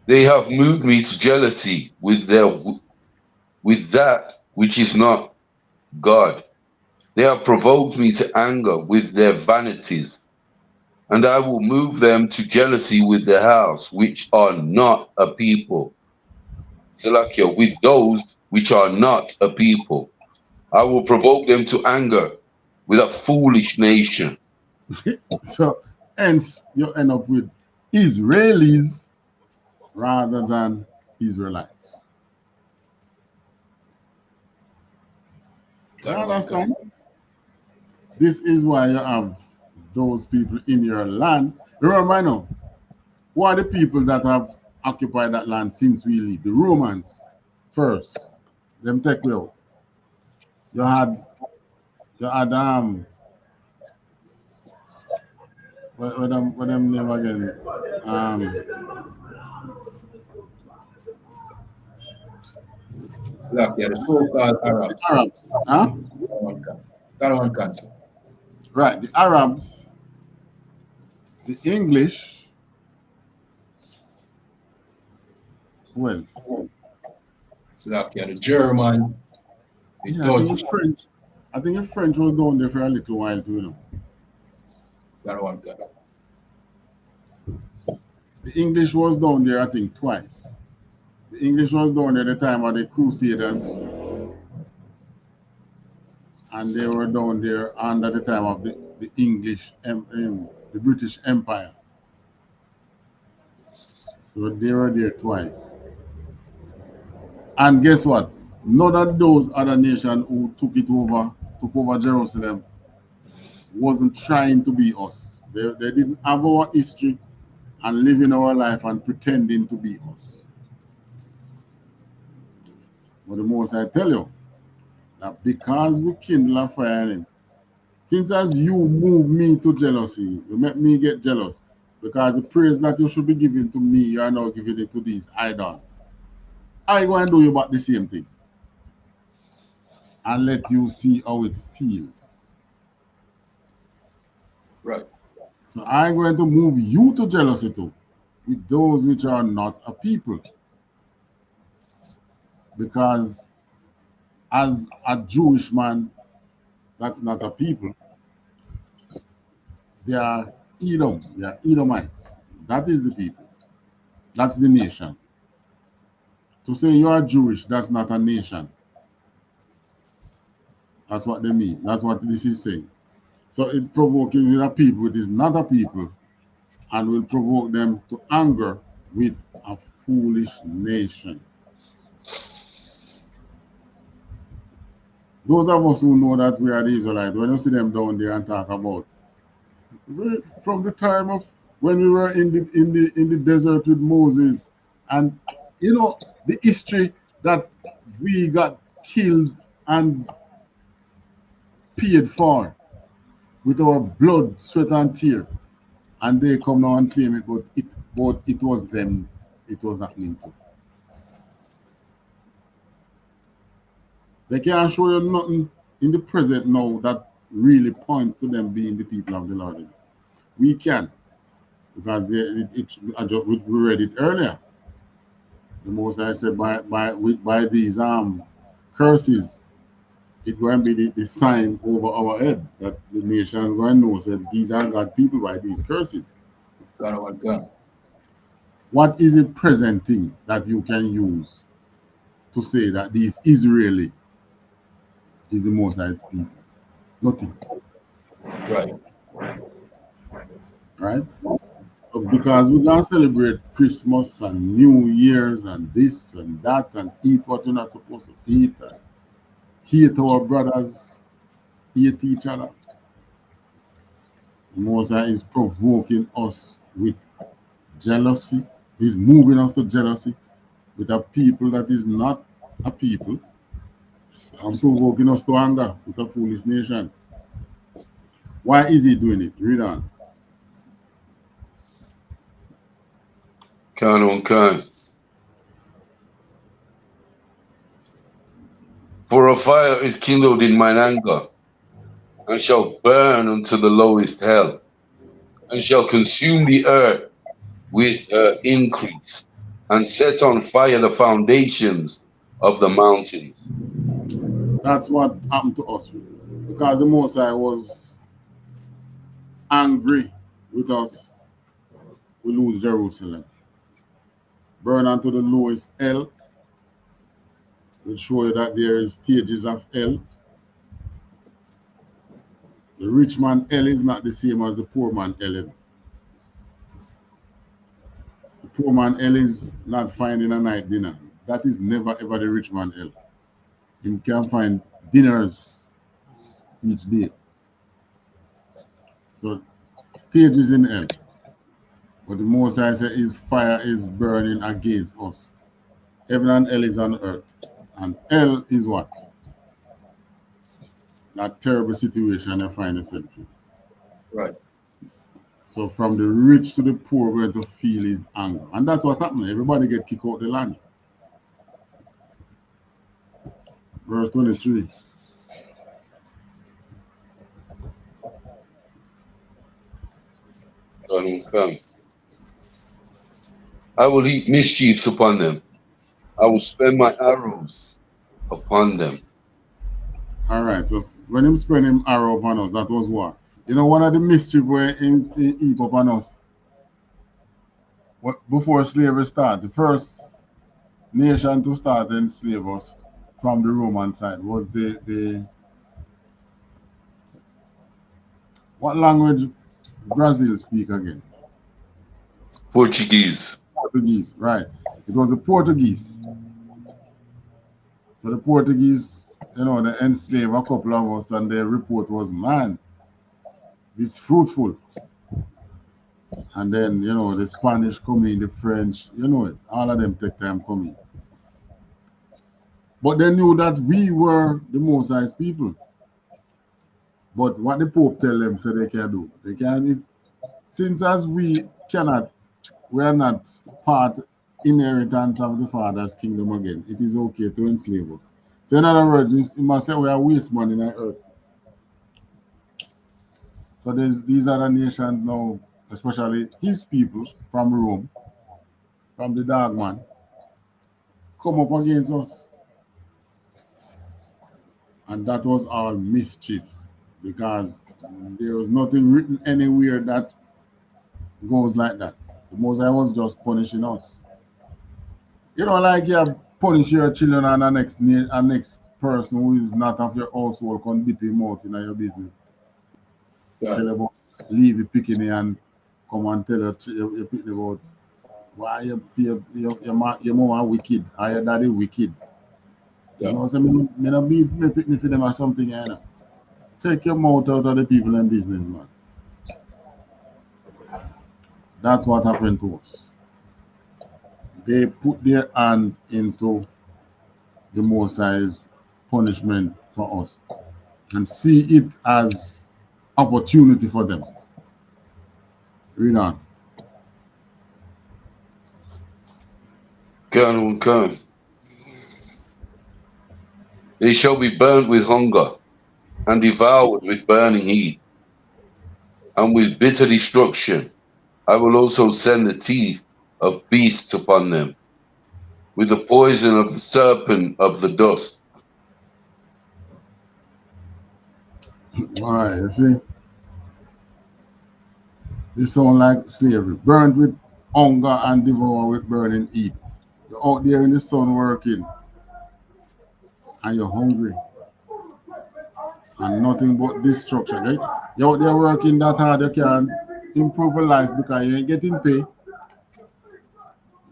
They have moved me to jealousy with that which is not God. They have provoked me to anger with their vanities, and I will move them to jealousy with the house which are not a people. Salakia, with those which are not a people. I will provoke them to anger with a foolish nation. So hence you end up with Israelis rather than Israelites. You understand? This is why you have those people in your land. Remember now, who are the people that have occupied that land since we leave? The Romans first. Them take we out. You had what them name again? The so-called Arabs. Arabs, huh? Right, the Arabs, the English, who else? The German, the Dutch. I think the French was down there for a little while too, you know. The English was down there, I think, twice. The English was down there at the time of the Crusaders, and they were down there under the time of the the British Empire. So they were there twice. And guess what? None of those other nations who took over Jerusalem, wasn't trying to be us. They didn't have our history and living our life and pretending to be us. But the most I tell you, that because we kindle a fire in him, since as you move me to jealousy, you make me get jealous, because the praise that you should be giving to me, you are now giving it to these idols. I go and do you about the same thing and let you see how it feels. Right. So I'm going to move you to jealousy too, with those which are not a people. Because as a Jewish man, that's not a people. They are Edom, they are Edomites. That is the people. That's the nation. To say you are Jewish, that's not a nation. That's what they mean. That's what this is saying. So it provoking with a people, it is not a people, and will provoke them to anger with a foolish nation. Those of us who know that we are the Israelites, when you see them down there and talk about from the time of when we were in the desert with Moses, and you know the history that we got killed and paid for with our blood, sweat, and tear, and they come now and claim it, but it was them it was happening to. They can't show you nothing in the present now that really points to them being the people of the Lord. We can. because we read it earlier. The Most High said by these curses, it's going to be the sign over our head that the nations going to know that these are God people by these curses. God. What is a present thing that you can use to say that these Israeli is the Most High's people? Nothing. Right? Because we're going to celebrate Christmas and New Year's and this and that and eat what we're not supposed to eat and hate our brothers, hate each other. Moses is provoking us with jealousy. He's moving us to jealousy with a people that is not a people, and provoking us to anger with a foolish nation. Why is he doing it? Read on. Can. For a fire is kindled in mine anger, and shall burn unto the lowest hell, and shall consume the earth with her increase, and set on fire the foundations of the mountains. That's what happened to us, because the Most High was angry with us. We lose Jerusalem. Burn unto the lowest hell. Will show you that there is stages of hell. The rich man hell is not the same as the poor man hell. The poor man hell is not finding a night dinner. That is never ever the rich man hell. He can find dinners each day. So stages in hell. But the Most High said his fire is burning against us. Heaven and hell is on earth. And hell is what? That terrible situation you find yourself in. Right. So from the rich to the poor, we're going to feel his anger. And that's what happened. Everybody get kicked out the land. Verse 23. Come. I will heap mischiefs upon them. I will spend my arrows upon them. All right. So when him spend him arrow upon us, that was what? You know, one of the mischief where he heap upon us. Before slavery started, the first nation to start enslave us from the Roman side was the what language Brazil speak again? Portuguese. Portuguese, right. It was the Portuguese. So the Portuguese, you know, they enslaved a couple of us and their report was, man, it's fruitful. And then, you know, the Spanish come in, the French, you know it, all of them take time coming. But they knew that we were the Most High's people. But what the Pope tell them so they can do, they can, since as we are not part inheritance of the Father's kingdom again, it is okay to enslave us. So in other words, it must say we are waste money in the earth. So these other nations now, especially his people from Rome, from the dark man, come up against us. And that was all mischief, because there was nothing written anywhere that goes like that. The Most High was just punishing us. You know, like you punish your children and the next person who is not of your household can dip him out in your business. Yeah. Tell about leave your picking and come and tell your picking about why your mama wicked or your daddy wicked. Yeah. You know, so me not be picking for them or something, you know. Take your mouth out of the people in business, man. That's what happened to us. They put their hand into the Most High's punishment for us and see it as opportunity for them. Read on. Come. They shall be burnt with hunger, and devoured with burning heat, and with bitter destruction, I will also send the teeth of beasts upon them, with the poison of the serpent of the dust. All right, you see? This sound like slavery. Burned with hunger and devour with burning heat. You're out there in the sun working, and you're hungry. And nothing but destruction. Right? You're out there working that hard, you can't improve your life because you ain't getting pay.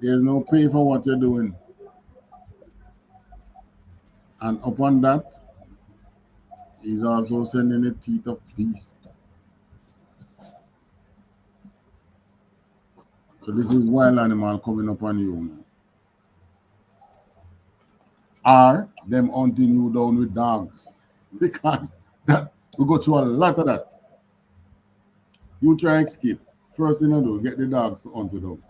There's no pay for what you're doing. And upon that, he's also sending the teeth of beasts. So this is wild animal coming upon you. Or them hunting you down with dogs. Because that we go through a lot of that. You try escape. First thing you do, get the dogs to hunt you down.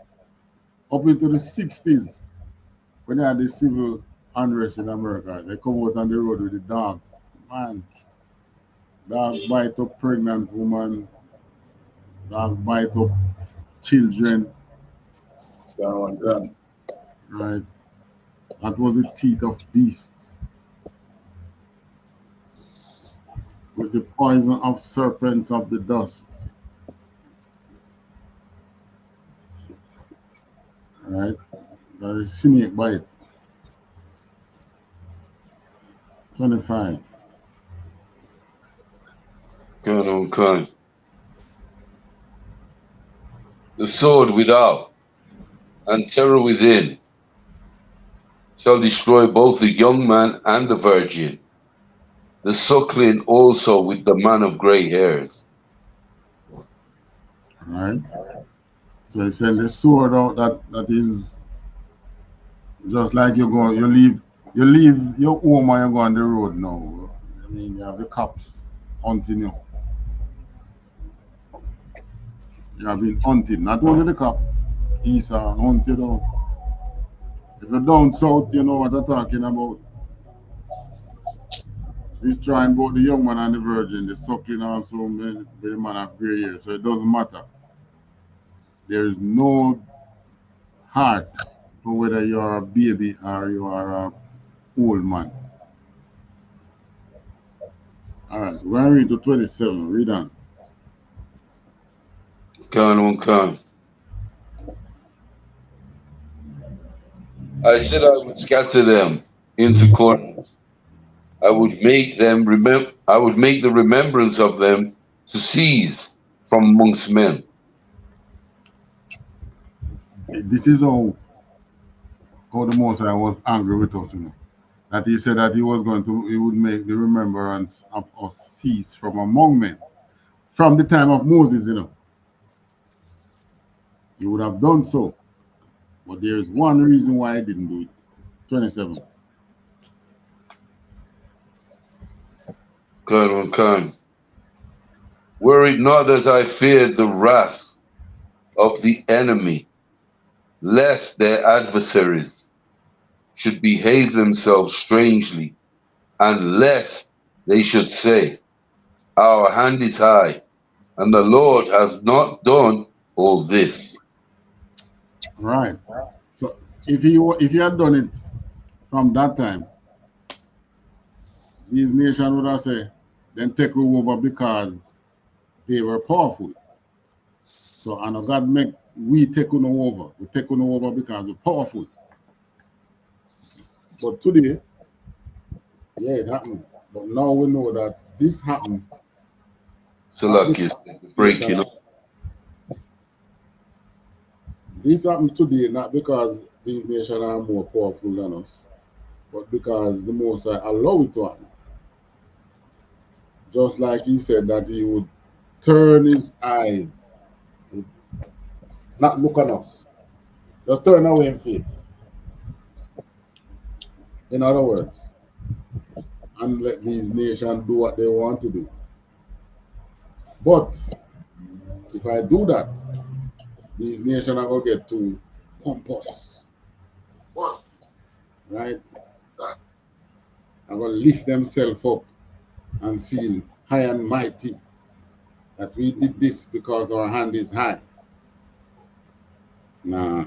Up into the 60s, when they had the civil unrest in America, they come out on the road with the dogs. Man, dog bite up pregnant woman, dog bite up children. Right. That was the teeth of beasts. With the poison of serpents of the dust. Right? That is snake bite. 25. Okay. The sword without and terror within shall destroy both the young man and the virgin, the suckling also with the man of gray hairs. Right? So he send the sword out that is just like you leave your home and you go on the road now. I mean, you have the cops hunting you. You have been hunted, not only the cop, he's hunted down. If you're down south, you know what I'm talking about. He's trying both the young man and the virgin, the suckling also with the man of gray hair, so it doesn't matter. There is no heart for whether you're a baby or you are a old man. All right, we're going to read to 27. Read on. Come. I said I would scatter them into corners. I would make the remembrance of them to cease from amongst men. This is how the Most High was angry with us, you know. That he said that he would make the remembrance of us cease from among men. From the time of Moses, you know. He would have done so. But there is one reason why he didn't do it. 27. Come. Were it not that I feared the wrath of the enemy, lest their adversaries should behave themselves strangely, and lest they should say, our hand is high, and the Lord has not done all this. Right. So if he had done it from that time, these nations would have said, then take over because they were powerful. So and God make we take over. We take over because we're powerful. But today, yeah, it happened. But now we know that this happened. So like is breaking up. This happens today not because these nations are more powerful than us, but because the Most High allow it to happen. Just like he said that he would turn his eyes, not look on us, just turn away in face. In other words, and let these nations do what they want to do. But if I do that, these nations are going to get to pump us. Right? I'm going to lift themselves up and feel high and mighty that we did this because our hand is high. Nah.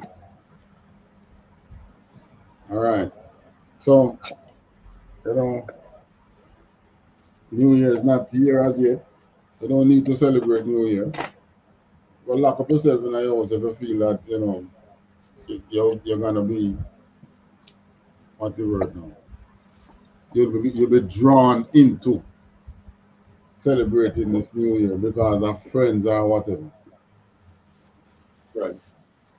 All right. So, you know, New Year is not here as yet. You don't need to celebrate New Year. But lock up yourself in your house if you feel that, you know, you're going to be, what's the word now? You'll be drawn into celebrating this New Year because of friends or whatever. Right.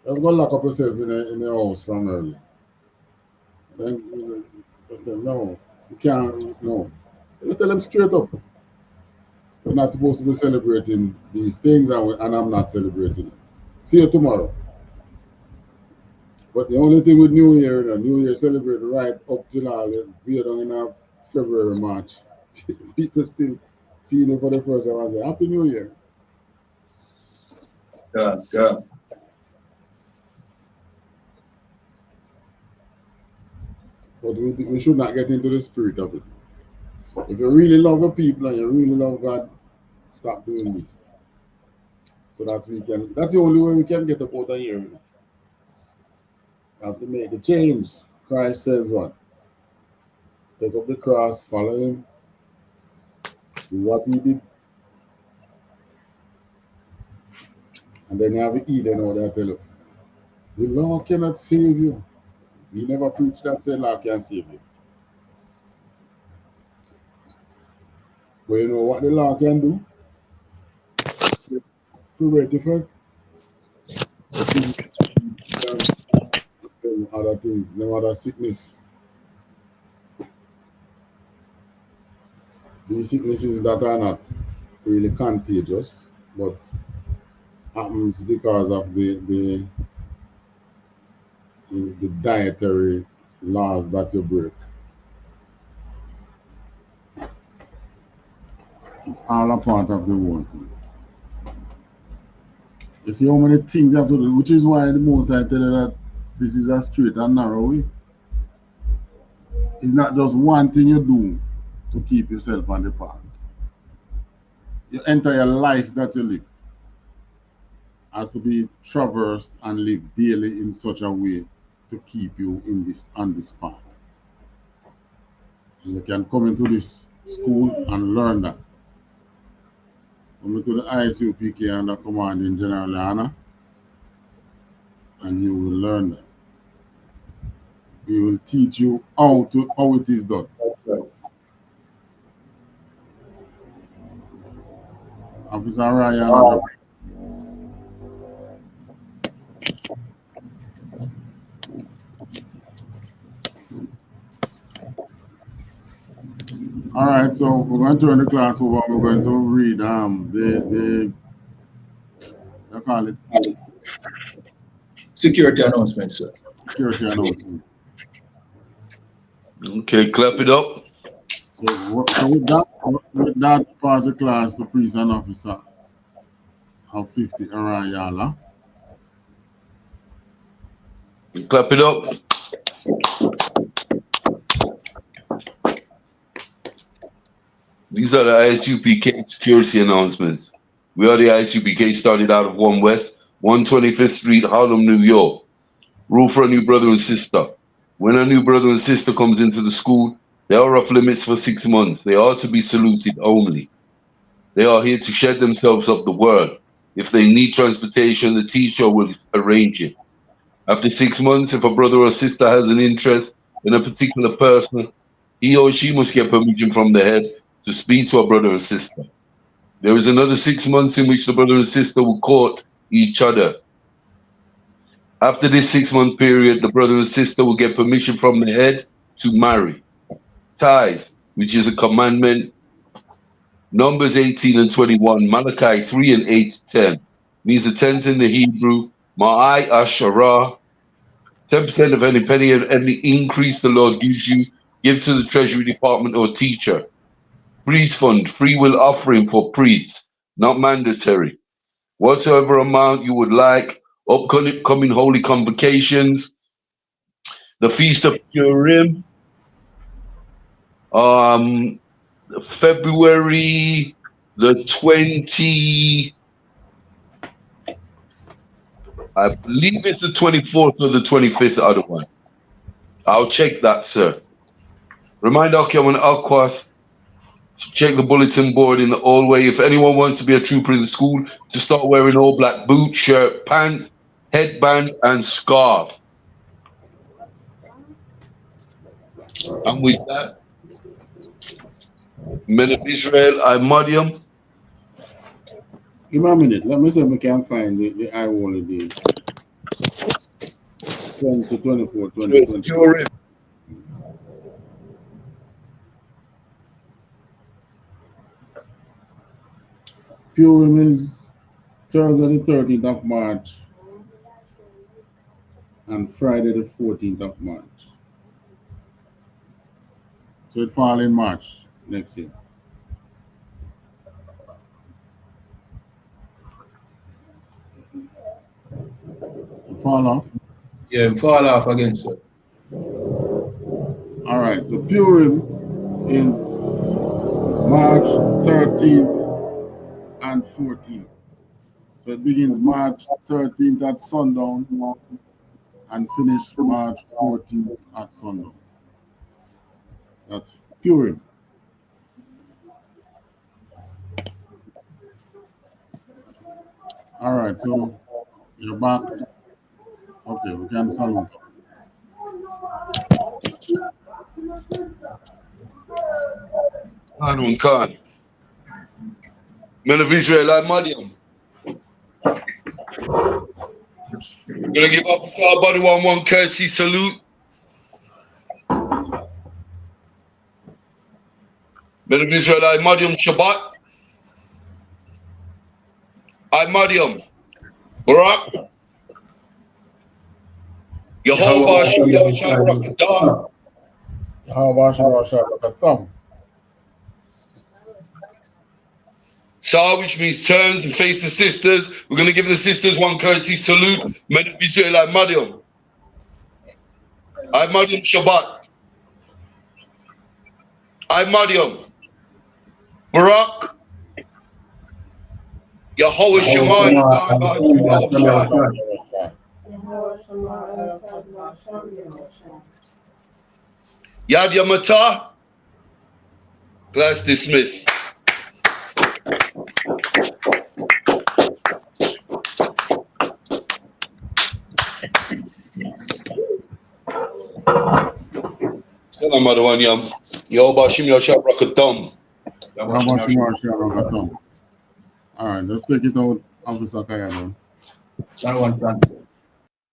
Just go lock up yourself in your house from early. Then just tell them, no, you can't, no. Just tell them straight up. We're not supposed to be celebrating these things, and I'm not celebrating it. See you tomorrow. But the only thing with New Year, New Year celebrate right up till all way down in February, March. People still seeing it for the first time and say, Happy New Year. Yeah. But we should not get into the spirit of it. If you really love the people and you really love God, stop doing this. So that we can, that's the only way we can get up out of here. We have to make the change. Christ says what? Take up the cross, follow him, do what he did. And then you have the Eden out there tell you, the law cannot save you. We never preach that say law can save you. But you know what the law can do? Prevent effect. Other things, no other sickness. These sicknesses that are not really contagious, but happens because of the dietary laws that you break. It's all a part of the whole thing. You see how many things you have to do, which is why the most I tell you that this is a straight and narrow way. It's not just one thing you do to keep yourself on the path. Your entire life that you live has to be traversed and lived daily in such a way to keep you on this path. And you can come into this school and learn that. Come into the ISUPK under commanding General YAHANNA, and you will learn that. We will teach you how it is done. Right. Officer Ryan. All right, so we're going to turn the class over. We're going to read I call it Security announcement, sir. security announcement. Okay, clap it up. So with that, pass the class to priest and officer of 50 Arayala. Clap it up. These are the ISUPK security announcements. We are the ISUPK, started out of 1 West, 125th Street, Harlem, New York. Rule for a new brother and sister. When a new brother and sister comes into the school, they are off limits for 6 months. They are to be saluted only. They are here to shed themselves of the word. If they need transportation, the teacher will arrange it. After 6 months, if a brother or sister has an interest in a particular person, he or she must get permission from the head to speak to a brother or sister. There is another 6 months in which the brother and sister will court each other. After this 6-month period, the brother and sister will get permission from the head to marry. Tithes, which is a commandment. Numbers 18 and 21, Malachi 3 and 8 to 10, means the 10th in the Hebrew, Ma'ai Asherah, 10% of any penny of any increase the Lord gives you, give to the Treasury Department or teacher. Priest fund, free will offering for priests, not mandatory. Whatsoever amount you would like, upcoming holy convocations, the Feast of Purim, February the 20, I believe it's the 24th or the 25th other one. I'll check that, sir. Remind Akim and Aquas to check the bulletin board in the hallway. If anyone wants to be a trooper in the school, to start wearing all black boots, shirt, pants, headband, and scarf. And with that, men of Israel, I Madiam. Give me a minute. Let me see if we can find the I holiday. 20 to 24, 2020. Purim is Thursday the 13th of March and Friday the 14th of March. So it falls in March next year. It fall off? Yeah, fall off again, sir. All right, so Purim is March 13th and 14th. So it begins March 13th at sundown and finish March 14th at sundown. That's Purim. All right, so you're back. Okay, we can salute. Khan. Men of Israel, I Madiam. We're gonna give up our body one courtesy salute. Men of Israel, I Madiam Shabbat. I Madiam Barak. Yehovah Hashem Yahshua Barakatah. Sar, which means turns and face the sisters. We're going to give the sisters one courtesy salute. Men of Israel, I Madiam. I Madiam Shabbat. I Madiam Barak. Yehovah Shema. Yad Yamata. Class dismissed. Shalom, Madawan Yam. Yehovah Hashem Yahshua Barakatah. All right, let's take it out, Officer Kaya.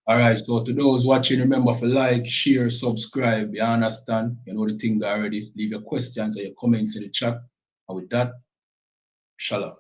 All right, so to those watching, remember to like, share, subscribe. You understand? You know the thing already. Leave your questions or your comments in the chat. And with that, shalom.